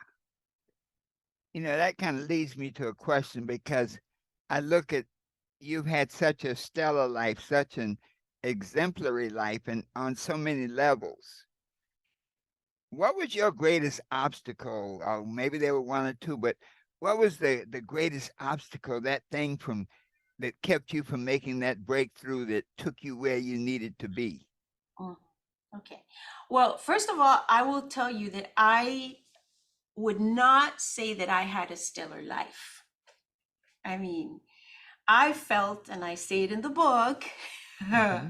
S1: That kind of leads me to a question, because I look at, you've had such a stellar life, such an exemplary life and on so many levels. What was your greatest obstacle? Or maybe there were one or two, but what was the greatest obstacle, that thing from that kept you from making that breakthrough that took you where you needed to be?
S2: Mm, okay. Well, first of all, I will tell you that I would not say that I had a stellar life. I mean, I felt, and I say it in the book,
S1: Hmm.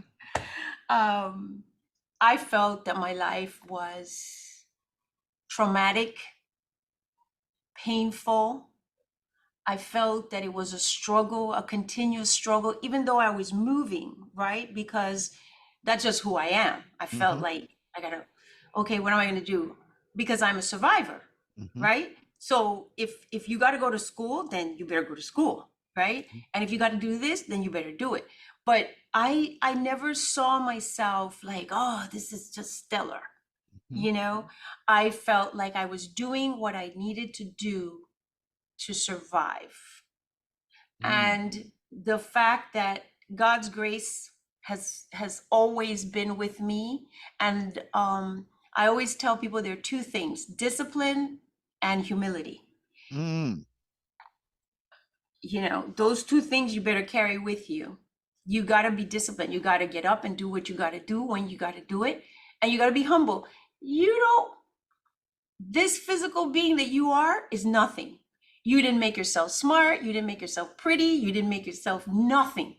S2: um, I felt that my life was traumatic, painful. I felt that it was a struggle, a continuous struggle, even though I was moving, right? Because that's just who I am. I felt
S1: Hmm.
S2: like I gotta, okay, what am I gonna do? Because I'm a survivor,
S1: Hmm.
S2: right? So if you gotta go to school, then you better go to school, right? And if you gotta do this, then you better do it. But I never saw myself like, oh, this is just stellar.
S1: Hmm.
S2: You know, I felt like I was doing what I needed to do to survive.
S1: Hmm.
S2: And the fact that God's grace has always been with me. And I always tell people there are two things: discipline and humility.
S1: Mm.
S2: You know, those two things you better carry with you. You got to be disciplined. You got to get up and do what you got to do when you got to do it. And you got to be humble. You don't, this physical being that you are is nothing. You didn't make yourself smart. You didn't make yourself pretty. You didn't make yourself nothing.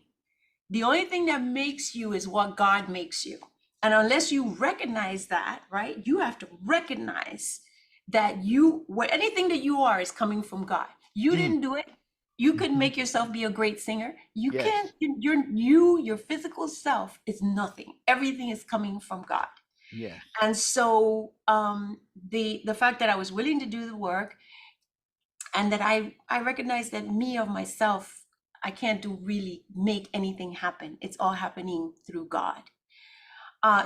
S2: The only thing that makes you is what God makes you. And unless you recognize that, right, you have to recognize that anything that you are is coming from God. You
S1: Mm.
S2: didn't do it. You could
S1: Hmm.
S2: make yourself be a great singer. You can't,
S1: Yes.
S2: your physical self is nothing. Everything is coming from God.
S1: Yes.
S2: And so the fact that I was willing to do the work, and that I recognize that me of myself, I can't do really make anything happen. It's all happening through God.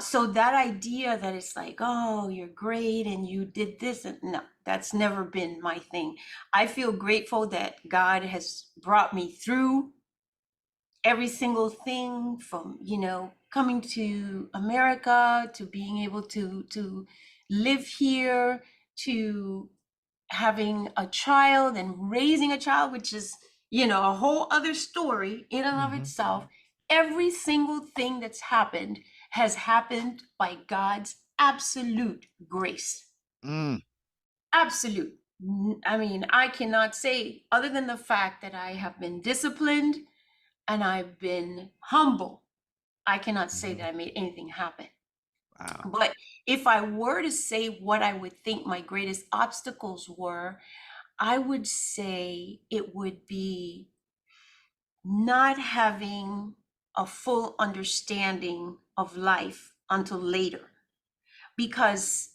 S2: So that idea that it's like, oh, you're great and you did this, and no, that's never been my thing. I feel grateful that God has brought me through every single thing, from coming to America, to being able to live here, to having a child and raising a child, which is, a whole other story in and of
S1: Hmm.
S2: itself. Every single thing that's happened has happened by God's absolute grace.
S1: Mm.
S2: Absolute. I mean, I cannot say other than the fact that I have been disciplined and I've been humble. I cannot say
S1: Hmm.
S2: that I made anything happen.
S1: Wow.
S2: But if I were to say what I would think my greatest obstacles were, I would say it would be not having a full understanding of life until later. Because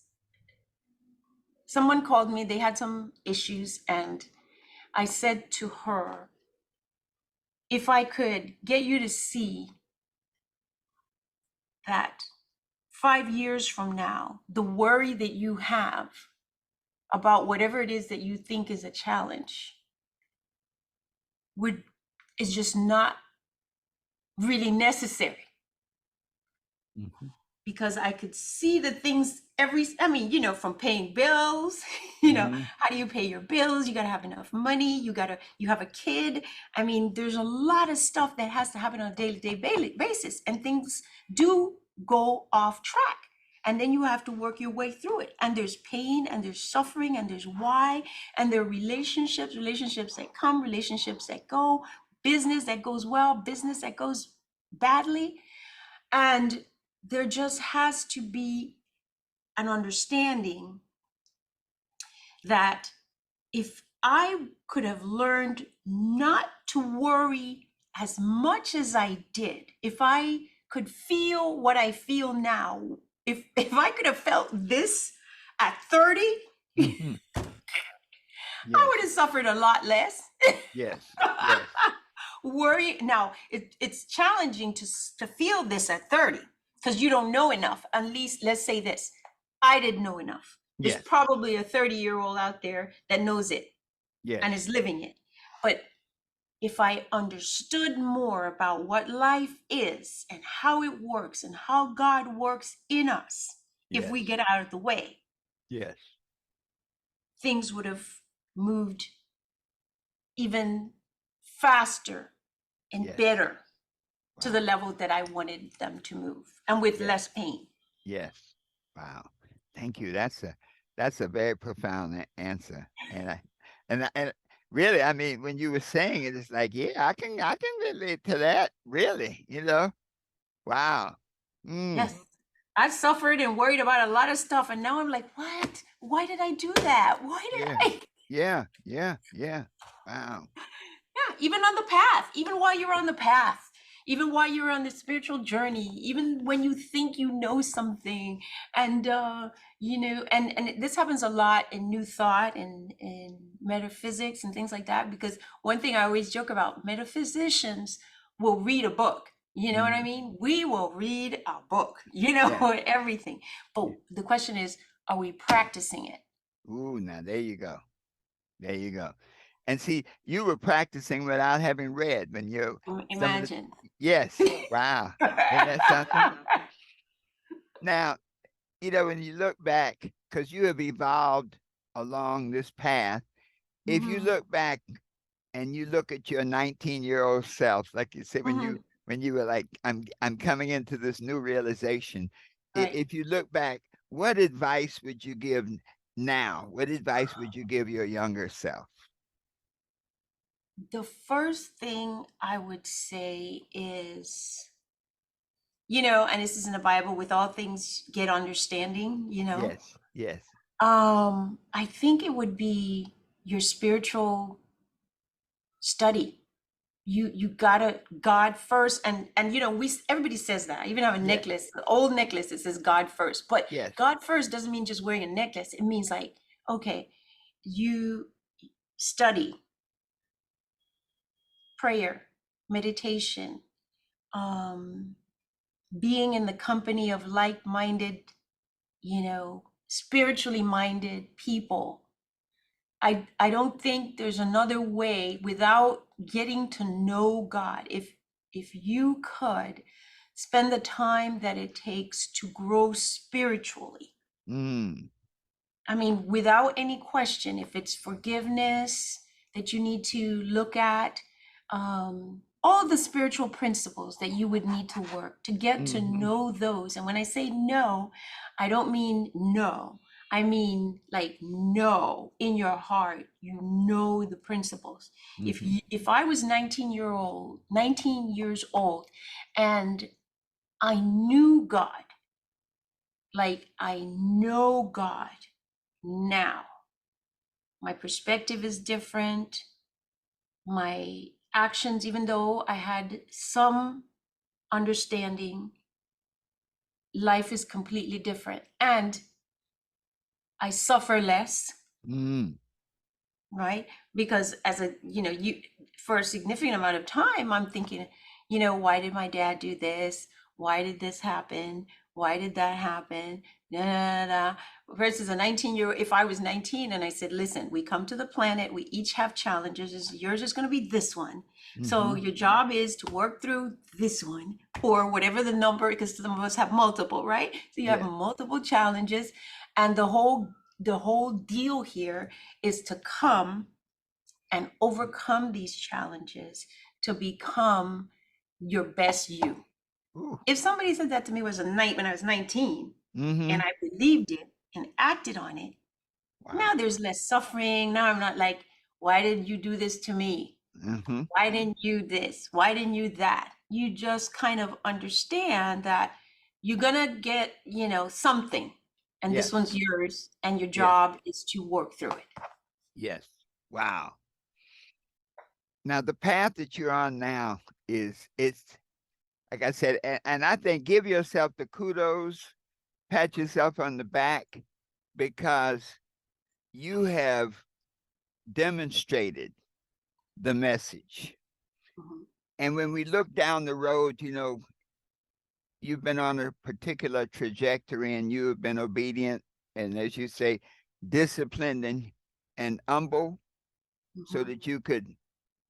S2: someone called me, they had some issues, and I said to her, if I could get you to see that 5 years from now, the worry that you have about whatever it is that you think is a challenge would is just not really necessary,
S1: Hmm.
S2: because I could see the things I mean, from paying bills,
S1: Hmm.
S2: how do you pay your bills? You got to have enough money. You have a kid. I mean, there's a lot of stuff that has to happen on a day-to-day basis, and things do go off track. And then you have to work your way through it. And there's pain and there's suffering and there's why. And there are relationships that come, relationships that go, business that goes well, business that goes badly. And there just has to be an understanding that if I could have learned not to worry as much as I did, if I could feel what I feel now, if I could have felt this at 30,
S1: Hmm.
S2: I
S1: Yes.
S2: would have suffered a lot less.
S1: Yes. Yes.
S2: Worry now, it's challenging to feel this at 30, because you don't know enough. At least, let's say this: I didn't know enough. There's
S1: Yes.
S2: probably a 30-year-old out there that knows it and
S1: Yes.
S2: is living it. But if I understood more about what life is and how it works and how God works in us, if we
S1: Yes.
S2: get out of the way,
S1: Yes.
S2: things would have moved even faster and
S1: Yes.
S2: better to the
S1: Wow.
S2: level that I wanted them to move and with
S1: Yes.
S2: less pain.
S1: Yes. Wow. Thank you. That's a very profound answer. And really, I mean, when you were saying it, it's like, yeah, I can relate to that. Really, Wow. Mm.
S2: Yes. I suffered and worried about a lot of stuff. And now I'm like, what? Why did I do that? Why did
S1: Yeah.
S2: I?
S1: Yeah. Yeah. Yeah. Wow.
S2: Yeah, even on the path, even while you're on the path, even while you're on the spiritual journey, even when you think you know something, and and this happens a lot in New Thought and in metaphysics and things like that. Because one thing I always joke about, metaphysicians will read a book. You know what I
S1: Mhm.
S2: mean? We will read a book,
S1: Yeah.
S2: everything. But
S1: Yeah.
S2: the question is, are we practicing it?
S1: Ooh, now there you go. There you go. And see, you were practicing without having read when you some of the
S2: Imagine.
S1: yes. Wow. Isn't that something? Now, when you look back, because you have evolved along this path, if you
S2: Hmm.
S1: look back and you look at your 19-year-old self, like you said, when you
S2: Hmm.
S1: when you were like, I'm coming into this new realization.
S2: Right.
S1: If you look back, what advice would you give now? What advice would you give your younger self?
S2: The first thing I would say is, and this is in the Bible, with all things get understanding.
S1: Yes, yes.
S2: I think it would be your spiritual study. You gotta God first, and we everybody says that. I even have a
S1: Yes,
S2: necklace, an old necklace that says God first. But
S1: yes.
S2: God first doesn't mean just wearing a necklace. It means like, okay, you study, prayer, meditation, um, being in the company of like-minded, spiritually minded people. I don't think there's another way without getting to know God. If you could spend the time that it takes to grow spiritually,
S1: Mm,
S2: I mean, without any question, if it's forgiveness that you need to look at, all the spiritual principles that you would need to work to get to
S1: hmm.
S2: know those. And when I say know, I don't mean no. I mean like know in your heart, you know the principles.
S1: Hmm.
S2: If I was 19 years old, and I knew God, like I know God now, my perspective is different. My actions, even though I had some understanding, life is completely different. And I suffer less,
S1: Mm.
S2: right? Because you for a significant amount of time, I'm thinking, why did my dad do this? Why did this happen? Why did that happen? Da, da, da, da. Versus a 19-year-old, if I was 19 and I said, listen, we come to the planet, we each have challenges. Yours is going to be this one. So
S1: Hmm.
S2: your job is to work through this one or whatever the number, because some of us have multiple, right? So you have
S1: Yes,
S2: multiple challenges. And the whole deal here is to come and overcome these challenges to become your best you.
S1: ooh.
S2: If somebody said that to me was a night when I was 19 and
S1: Hmm.
S2: I believed it and acted on it,
S1: Wow.
S2: now there's less suffering. Now I'm not like, why did you do this to me?
S1: Hmm.
S2: Why didn't you this? Why didn't you that? You just kind of understand that you're gonna get, something, and this
S1: Yes,
S2: one's yours, and your
S1: yes,
S2: job is to work through it.
S1: yes. Wow. Now the path that you're on now it's like I said, and I think give yourself the kudos, pat yourself on the back because you have demonstrated the message.
S2: Mhm.
S1: And when we look down the road, you've been on a particular trajectory and you have been obedient and, as you say, disciplined and humble so
S2: Mhm.
S1: that you could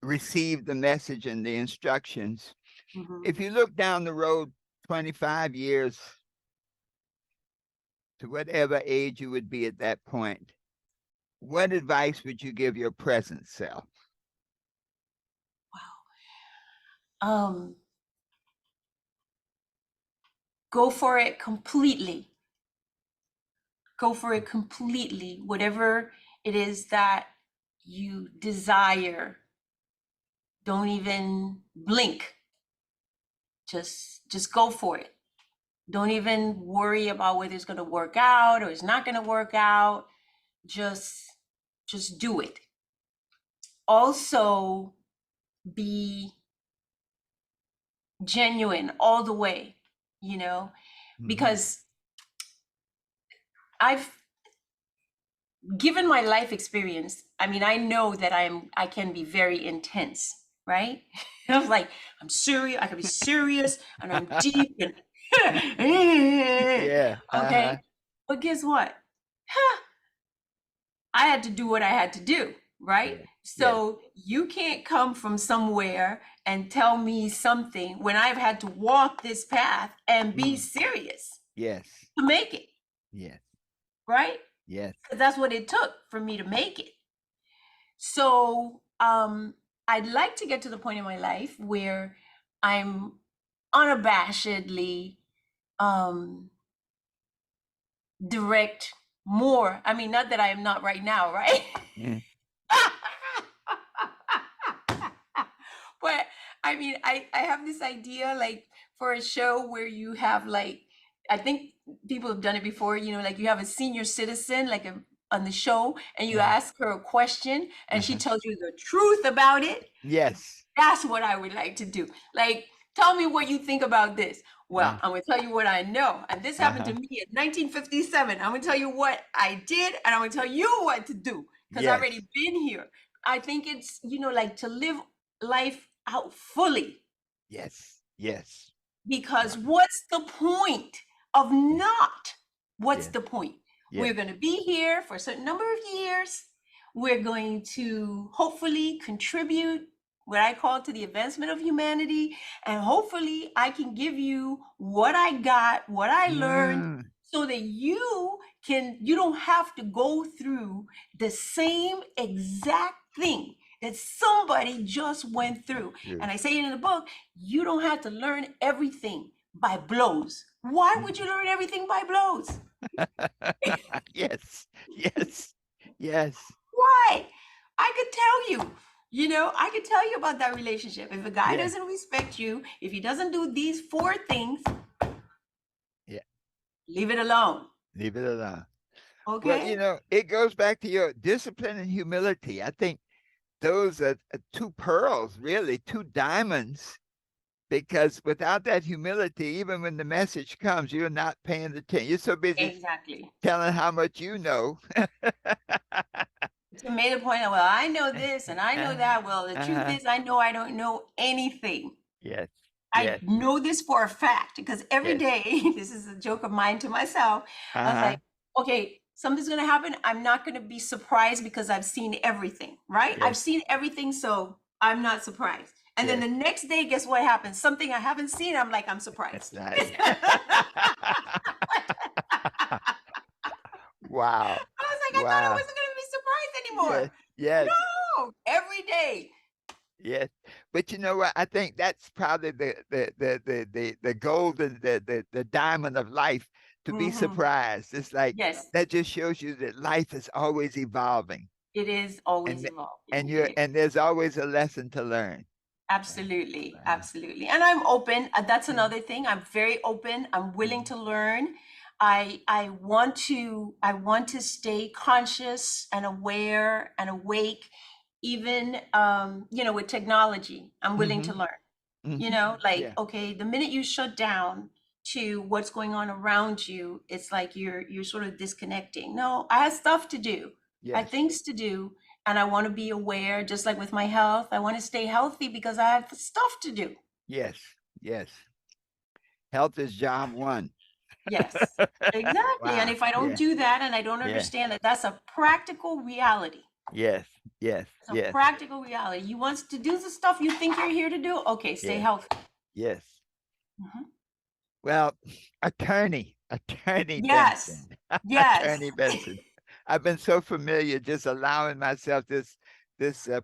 S1: receive the message and the instructions.
S2: Mhm.
S1: If you look down the road 25 years to whatever age you would be at that point, what advice would you give your present self?
S2: Um, go for it completely. Go for it completely. Whatever it is that you desire, don't even blink. Just go for it. Don't even worry about whether it's going to work out or it's not going to work out. Just just do it. Also be genuine all the way, you know,
S1: Mhm.
S2: because I've given my life experience. I mean, I know that I can be very intense, right? I was like, I'm serious, I can be serious and I'm deep and
S1: Yeah.
S2: okay. But guess what? I had to do what I had to do, right?
S1: Yeah. Yes.
S2: So you can't come from somewhere and tell me something when I've had to walk this path and be
S1: Mm.
S2: serious
S1: Yes.
S2: to make it,
S1: Yes.
S2: right?
S1: Yes.
S2: Because that's what it took for me to make it. So I'd like to get to the point in my life where I'm unabashedly um, direct more. I mean, not that I am not right now, right?
S1: Yeah.
S2: But I mean, I have this idea like for a show where you have like, I think people have done it before, you know, like you have a senior citizen like on the show and you
S1: Uh-huh.
S2: ask her a question and she
S1: Uh-huh.
S2: tells you the truth about it.
S1: Yes.
S2: That's what I would like to do. Like, tell me what you think about this. Well,
S1: Uh,
S2: I'm gonna tell you what I know. And this happened to
S1: uh-huh.
S2: me in 1957. I'm gonna tell you what I did, and I'm gonna tell you what to do because I've
S1: Yes.
S2: already been here. I think it's, you know, like to live life out fully.
S1: Yes. Yes.
S2: Because
S1: Wow.
S2: what's the point of
S1: Yes.
S2: not? What's
S1: Yes.
S2: the point? We're
S1: Yes.
S2: going to be here for a certain number of years. We're going to hopefully contribute what I call to the advancement of humanity. And hopefully, I can give you what I got, what I learned,
S1: Mm.
S2: so that you don't have to go through the same exact thing that somebody just went through.
S1: True.
S2: And I say it in the book, you don't have to learn everything by blows. Why would you learn everything by blows?
S1: Yes. Yes. Yes.
S2: Why? I could tell you, I could tell you about that relationship. If a guy
S1: Yeah.
S2: doesn't respect you, if he doesn't do these four things,
S1: Yeah.
S2: leave it alone.
S1: Leave it alone. Well,
S2: Okay?
S1: it goes back to your discipline and humility. I think those are two pearls, really, two diamonds. Because without that humility, even when the message comes, you're not paying attention. You're so busy
S2: Exactly.
S1: telling how much you know.
S2: To made a point of, well, I know this and I know that. Well, the truth
S1: Uh-huh.
S2: is, I know I don't know anything.
S1: Yes.
S2: I
S1: Yes.
S2: know this for a fact because every
S1: Yes.
S2: day, this is a joke of mine to myself. I was
S1: Uh-huh.
S2: like, okay, something's going to happen. I'm not going to be surprised because I've seen everything, right? I've
S1: Yes.
S2: seen everything, so I'm not surprised. And then
S1: Yes.
S2: the next day, guess what happens? Something I haven't seen. I'm like, I'm
S1: That's
S2: surprised.
S1: nice. Wow.
S2: I was like, I thought I
S1: Wow.
S2: wasn't going to be surprised
S1: Yes.
S2: anymore.
S1: Yes.
S2: No, every day.
S1: Yes. But you know what? I think that's probably the golden the diamond of life, to be
S2: Hmm.
S1: surprised. It's like
S2: Yes,
S1: that just shows you that life is always evolving,
S2: it is always
S1: and
S2: evolving.
S1: and there's always a lesson to learn.
S2: Absolutely,
S1: Wow.
S2: absolutely. And I'm open. That's
S1: Yeah.
S2: another thing. I'm very open. I'm willing
S1: Mhm.
S2: to learn. I want to stay conscious and aware and awake, even with technology. I'm willing to
S1: Mhm.
S2: learn.
S1: Mhm.
S2: Like,
S1: Yeah.
S2: okay, the minute you shut down to what's going on around you, it's like you're sort of disconnecting. No, I have stuff to do. I have
S1: Yes.
S2: things to do, and I want to be aware, just like with my health. I want to stay healthy because I have stuff to do.
S1: Yes. Yes. Health is job one.
S2: Yes, exactly. And
S1: Wow.
S2: if I don't
S1: Yeah.
S2: do that and I don't
S1: Yeah.
S2: understand that that's a practical reality,
S1: Yes, yes,
S2: It's a
S1: yes,
S2: practical reality. You want to do the stuff you think you're here to do? Okay, stay
S1: yes,
S2: healthy.
S1: yes.
S2: Mhm.
S1: Well, attorney
S2: Yes,
S1: Benson,
S2: yes.
S1: attorney Benson. I've been so familiar just allowing myself this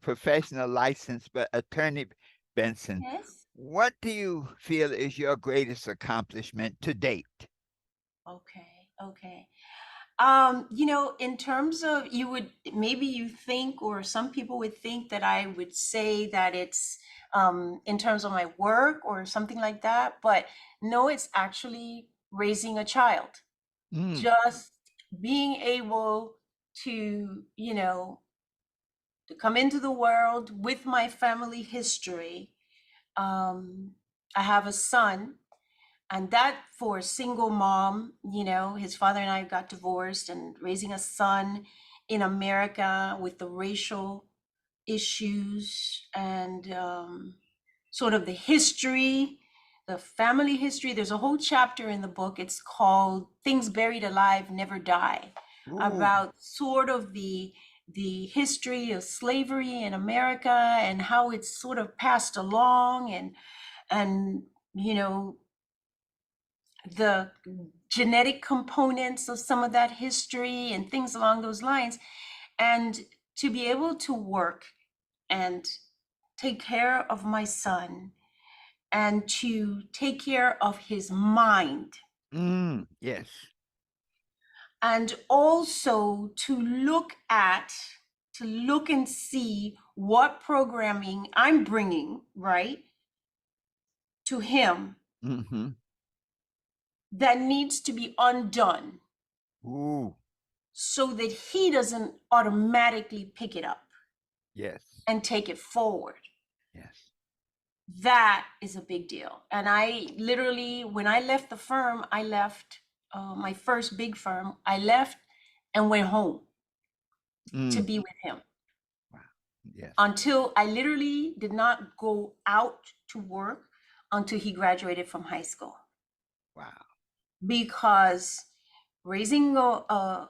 S1: professional license, but attorney Benson,
S2: Yes.
S1: what do you feel is your greatest accomplishment to date?
S2: Okay, okay. In terms of you would maybe you think, or some people would think that I would say that it's in terms of my work or something like that, but no, it's actually raising a child.
S1: Mm,
S2: Just being able to, to come into the world with my family history. Um, I have a son, and that for a single mom, his father and I got divorced, and raising a son in America with the racial issues and sort of the history, the family history. There's a whole chapter in the book. It's called Things Buried Alive Never Die,
S1: ooh,
S2: about sort of the history of slavery in America and how it's sort of passed along, and you know the genetic components of some of that history and things along those lines. And to be able to work and take care of my son and to take care of his mind,
S1: yes.
S2: and also to look and see what programming I'm bringing, right, to him
S1: Mm-hmm.
S2: that needs to be undone
S1: Ooh,
S2: so that he doesn't automatically pick it up
S1: yes,
S2: and take it forward.
S1: yes.
S2: That is a big deal. And I literally, when I left the firm, I left my first big firm, I left and went home to
S1: Mm,
S2: be with him
S1: wow, yes,
S2: until I literally did not go out to work until he graduated from high school.
S1: wow.
S2: Because raising a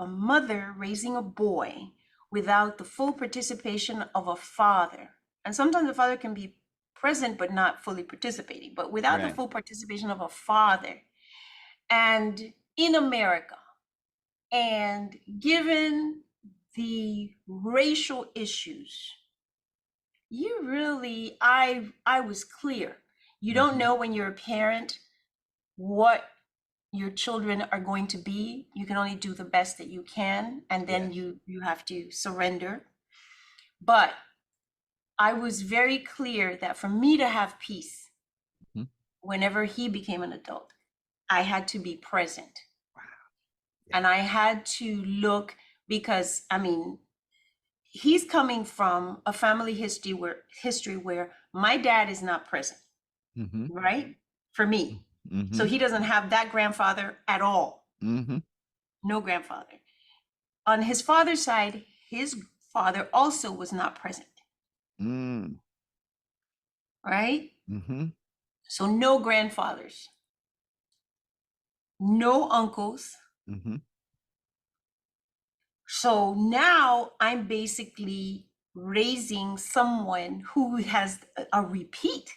S2: mother, raising a boy without the full participation of a father, and sometimes the father can be present but not fully participating, but without the
S1: Right.
S2: full participation of a father, and in America, and given the racial issues, you really, I was clear. You don't
S1: Mm-hmm.
S2: know when you're a parent what your children are going to be. You can only do the best that you can, and then
S1: Yes.
S2: you have to surrender. But I was very clear that for me to have peace
S1: Mm-hmm.
S2: whenever he became an adult, I had to be present,
S1: Wow. Yes.
S2: and I had to look, because I mean, he's coming from a family history where my dad is not present,
S1: Mm-hmm.
S2: right, for me. So
S1: Mm-hmm.
S2: he doesn't have that grandfather at all.
S1: Mm-hmm.
S2: No grandfather. On his father's side, his father also was not present,
S1: Mm.
S2: right?
S1: Mm-hmm.
S2: So no grandfathers, no uncles.
S1: Mm-hmm.
S2: So now I'm basically raising someone who has a repeat,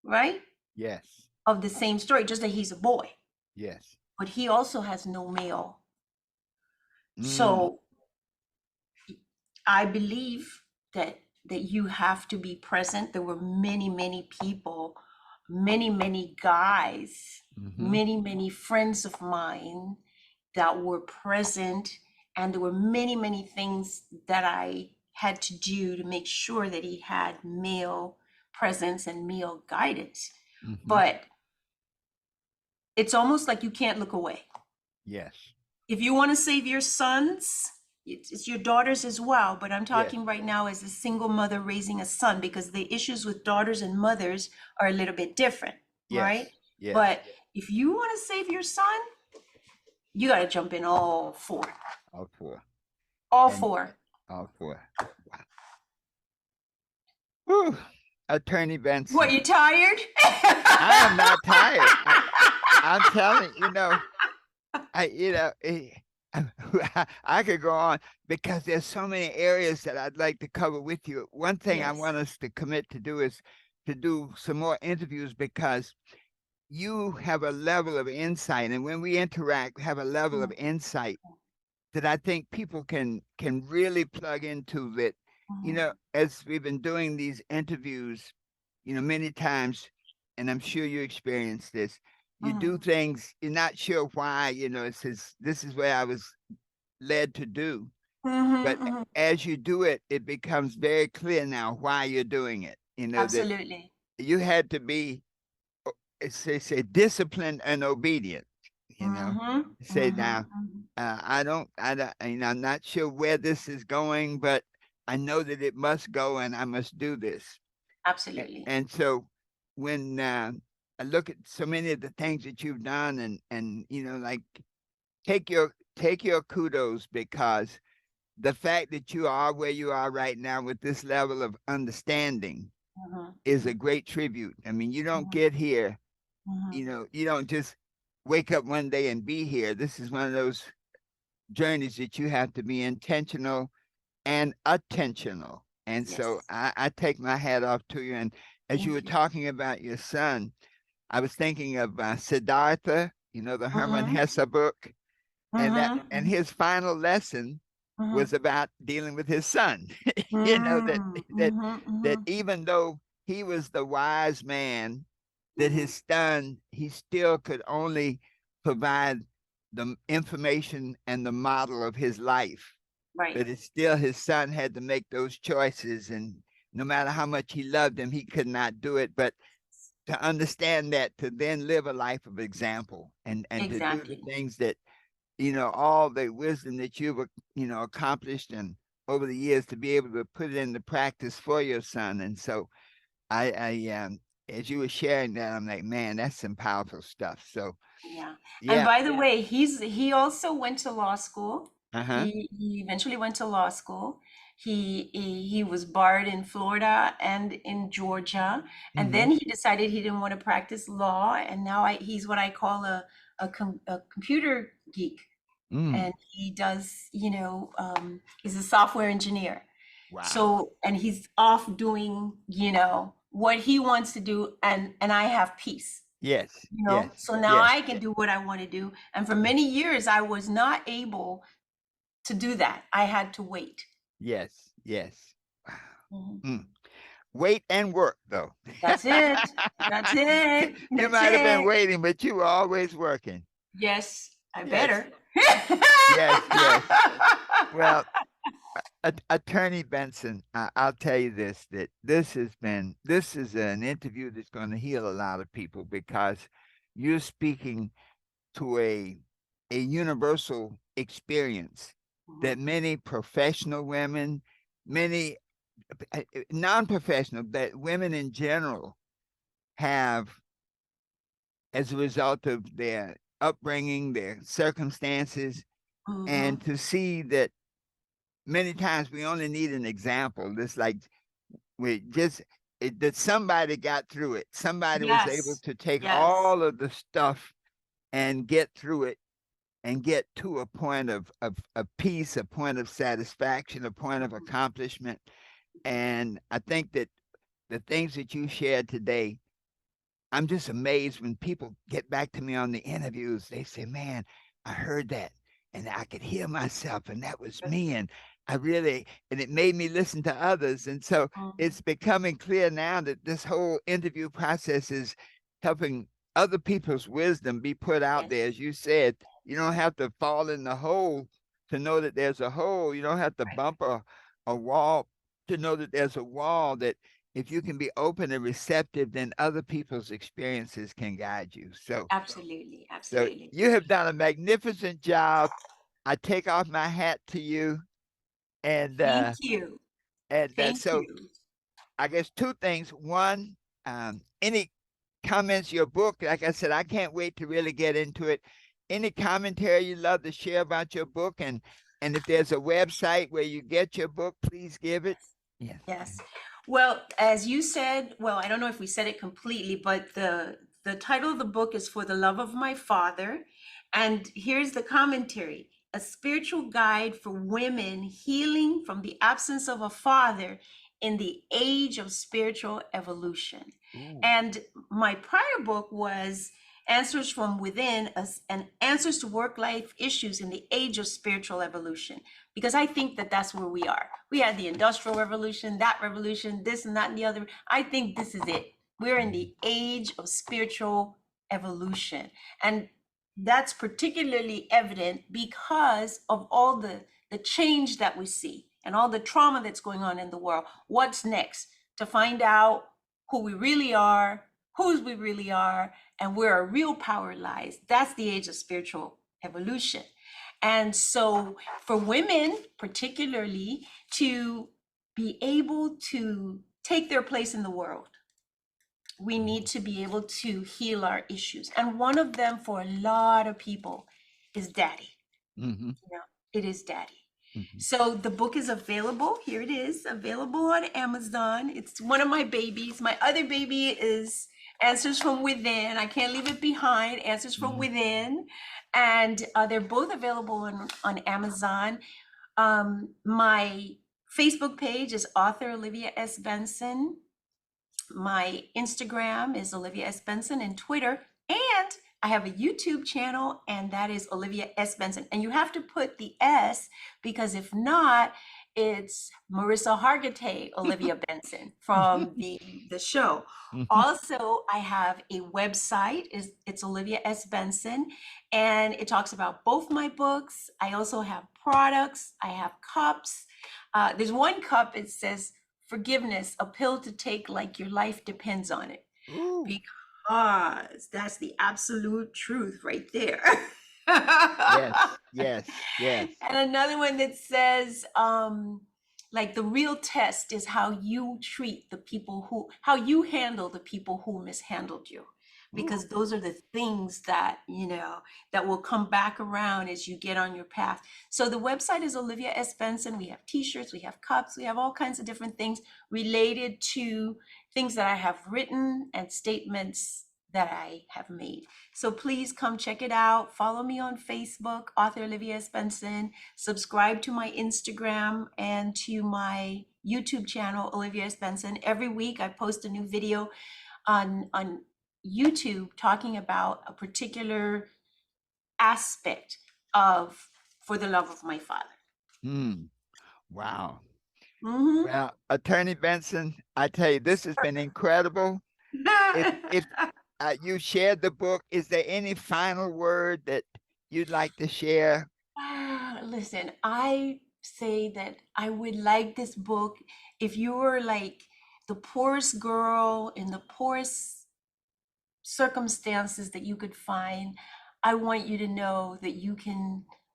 S2: right,
S1: Yes.
S2: of the same story, just that he's a boy,
S1: Yes.
S2: but he also has no male.
S1: Mm.
S2: So I believe that you have to be present. There were many, many people, many, many guys,
S1: Mm-hmm.
S2: many, many friends of mine that were present, and there were many, many things that I had to do to make sure that he had male presence and male guidance.
S1: Mm-hmm.
S2: But it's almost like you can't look away.
S1: Yes.
S2: If you want to save your sons, it's your daughters as well. But I'm
S1: Yes.
S2: talking right now as a single mother raising a son, because the issues with daughters and mothers are a little bit different, right?
S1: Yes. Yes.
S2: But if you want to save your son, you got to jump in all four.
S1: All four.
S2: All
S1: And
S2: four.
S1: all four. Wow. Whew. Attorney
S2: What,
S1: Benson.
S2: you tired?
S1: I am not tired. I'm telling you know, I I could go on because there's so many areas that I'd like to cover with you. One thing I
S2: Yes.
S1: want us to commit to do is to do some more interviews because you have a level of insight, and when we interact, we have a level of
S2: Mhm,
S1: insight that I think people can really plug into that,
S2: mhm,
S1: as we've been doing these interviews, many times, and I'm sure you experience this, you do
S2: mhm,
S1: things, you're not sure why, it says this is where I was led to do.
S2: mhm,
S1: But
S2: mhm.
S1: as you do it, it becomes very clear now why you're doing it. That
S2: Absolutely.
S1: you had to be, they say, disciplined and obedient, you know.
S2: Mhm,
S1: Say
S2: mhm,
S1: now,
S2: mhm.
S1: I don't, I'm not sure where this is going, but I know that it must go and I must do this.
S2: Absolutely.
S1: And so when I look at so many of the things that you've done and like take your kudos because the fact that you are where you are right now with this level of understanding
S2: Mhm,
S1: is a great tribute. I mean, you don't
S2: mhm,
S1: get here,
S2: mhm.
S1: you don't just wake up one day and be here. This is one of those journeys that you have to be intentional and attentional. And so
S2: Yes.
S1: I take my hat off to you. And as you were
S2: Thank you.
S1: talking about your son, I was thinking of Siddhartha, the Hermann
S2: Mhm,
S1: Hesse book,
S2: mhm,
S1: and
S2: mhm,
S1: his final lesson
S2: mhm.
S1: was about dealing with his son. you know that
S2: Mm,
S1: that
S2: mhm,
S1: that
S2: mhm,
S1: even though he was the wise man, that
S2: mhm.
S1: his son he still could only provide the information and the model of his life.
S2: Right.
S1: But it's still his son had to make those choices, and no matter how much he loved him, he could not do it. But to understand that, to then live a life of example and to do the
S2: Exactly.
S1: things that all the wisdom that you've accomplished and over the years to be able to put it into practice for your son. And so I as you were sharing that, I'm like, man, that's some powerful stuff. So
S2: Yeah. And
S1: yeah.
S2: by the way, he also went to law school.
S1: Uh-huh.
S2: He eventually went to law school. He was barred in Florida and in Georgia, and
S1: Mm-hmm.
S2: then he decided he didn't want to practice law, and now he's what I call a computer geek,
S1: Mm.
S2: and he does, he's a software engineer.
S1: Wow.
S2: So, and he's off doing, what he wants to do, and I have peace.
S1: Yes. Yes.
S2: So now
S1: Yes.
S2: I can do what I want to do. And for many years, I was not able to do that. I had to wait.
S1: Yes. Yes. Wow.
S2: Mhm.
S1: Mm. Wait and work though.
S2: That's it. That's it.
S1: You
S2: That's
S1: might have been
S2: it.
S1: waiting, but you were always working.
S2: Yes, I
S1: Yes.
S2: better.
S1: Yes. Yes. Well, Attorney Benson, I'll tell you this, that this is an interview that's going to heal a lot of people because you're speaking to a universal experience
S2: Mhm,
S1: that many professional women, many non-professional, that women in general have as a result of their upbringing, their circumstances, and
S2: mhm.
S1: to see that many times we only need an example. It's like we just that somebody got through it. Somebody was able
S2: Yes,
S1: to take
S2: yes,
S1: all of the stuff and get through it and get to a point of peace, a point of satisfaction, a point of accomplishment. And I think that the things that you shared today, I'm just amazed when people get back to me on the interviews. They say, "Man, I heard that, and I could hear myself, and that was me." And and it made me listen to others. And so
S2: mhm.
S1: it's becoming clear now that this whole interview process is helping other people's wisdom be put out there.
S2: Yes,
S1: As you said, you don't have to fall in the hole to know that there's a hole. You don't have to
S2: right.
S1: bump a wall to know that there's a wall that if you can be open and receptive, then other people's experiences can guide you.
S2: Absolutely,
S1: So
S2: absolutely.
S1: you have done a magnificent job. I take off my hat to you, and
S2: Thank
S1: uh,
S2: you.
S1: and
S2: Thank
S1: so
S2: you.
S1: I guess two things. One, any comments? Your book, like I said, I can't wait to really get into it. Any commentary you'd love to share about your book, and if there's a website where you get your book, please give it. Yes.
S2: Yes. Well, as you said, well, I don't know if we said it completely, but the title of the book is For the Love of My Father. And here's the commentary. a spiritual guide for women healing from the absence of a father in the age of spiritual evolution.
S1: Ooh.
S2: And my prior book was Answers from Within and Answers to Work Life Issues in the Age of Spiritual Evolution, because I think that that's where we are. We had the Industrial Revolution, that revolution, this and that and the other. I think this is it. We're in the age of spiritual evolution. And that's particularly evident because of all the change that we see and all the trauma that's going on in the world. What's next? To find out who we really are, whose we really are, and where our real power lies. That's the age of spiritual evolution. And so for women, particularly, to be able to take their place in the world, we need to be able to heal our issues. And one of them for a lot of people is daddy.
S1: Mm-hmm.
S2: You know, it is daddy.
S1: Mm-hmm.
S2: So the book is available. Here it is, available on Amazon. It's one of my babies. My other baby is Answers from Within. I can't leave it behind. Answers from Within. And they're both available on Amazon. My Facebook page is author Olivia S. Benson. My Instagram is Olivia S. Benson, and Twitter. And I have a YouTube channel, and that is Olivia S. Benson. And you have to put the S, because if not, it's Marissa Hargitay Olivia Benson from the show. Also, I have a website. It's Olivia S. Benson, and it talks about both my books. I also have products. I have cups. There's one cup, it says, forgiveness, a pill to take like your life depends on it.
S1: Ooh.
S2: Because that's the absolute truth right there.
S1: Yes, yes, yes.
S2: And another one that says, like, the real test is how you treat the people how you handle the people who mishandled you. Because those are the things that, that will come back around as you get on your path. So the website is Olivia S. Benson. We have t-shirts, we have cups, we have all kinds of different things related to things that I have written and statements that I have made. So please come check it out. Follow me on Facebook, author Olivia S. Benson. Subscribe to my Instagram and to my YouTube channel, Olivia S. Benson. Every week I post a new video on YouTube talking about a particular aspect of For the Love of My Father.
S1: Wow.
S2: Mm-hmm.
S1: Well, Attorney Benson, I tell you, this has been incredible. If you shared the book, is there any final word that you'd like to share?
S2: Listen, I say that I would like this book if you were like the poorest girl in the poorest circumstances that you could find. I want you to know that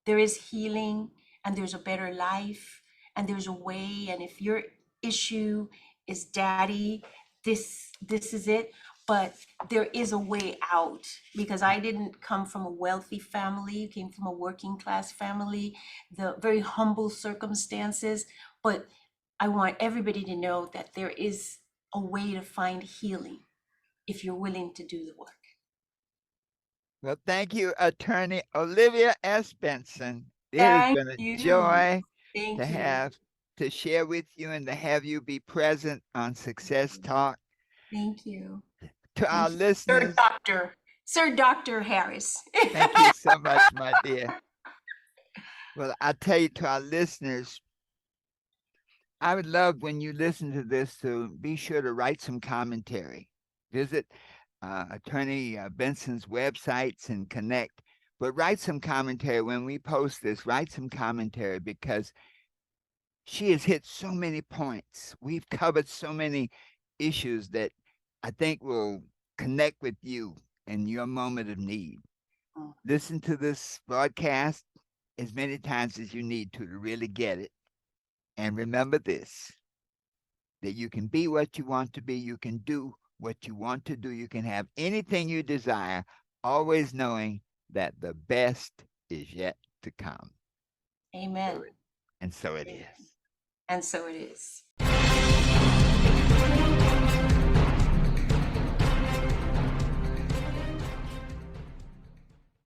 S2: there is healing, and there's a better life, and there's a way. And if your issue is daddy, this is it. But there is a way out, because I didn't come from a wealthy family, came from a working class family, the very humble circumstances. But I want everybody to know that there is a way to find healing if you're willing to do the work.
S1: Well, thank you, Attorney Olivia S. Benson. It has
S2: Thank
S1: been a
S2: you.
S1: joy
S2: Thank
S1: to
S2: you.
S1: have to share with you and to have you be present on Success Talk.
S2: Thank you.
S1: To our listeners,
S2: Sir Dr. Harris.
S1: thank you so much, my dear. Well, I tell you, to our listeners, I would love when you listen to this to be sure to write some commentary. Visit Attorney Benson's websites and connect. But write some commentary when we post this. Write some commentary, because she has hit so many points. We've covered so many issues that I think will connect with you in your moment of need. Listen to this broadcast as many times as you need to really get it. And remember this, that you can be what you want to be. You can do what you want to do. You can have anything you desire, always knowing that the best is yet to come.
S2: Amen.
S1: And so it is.
S2: And so it is.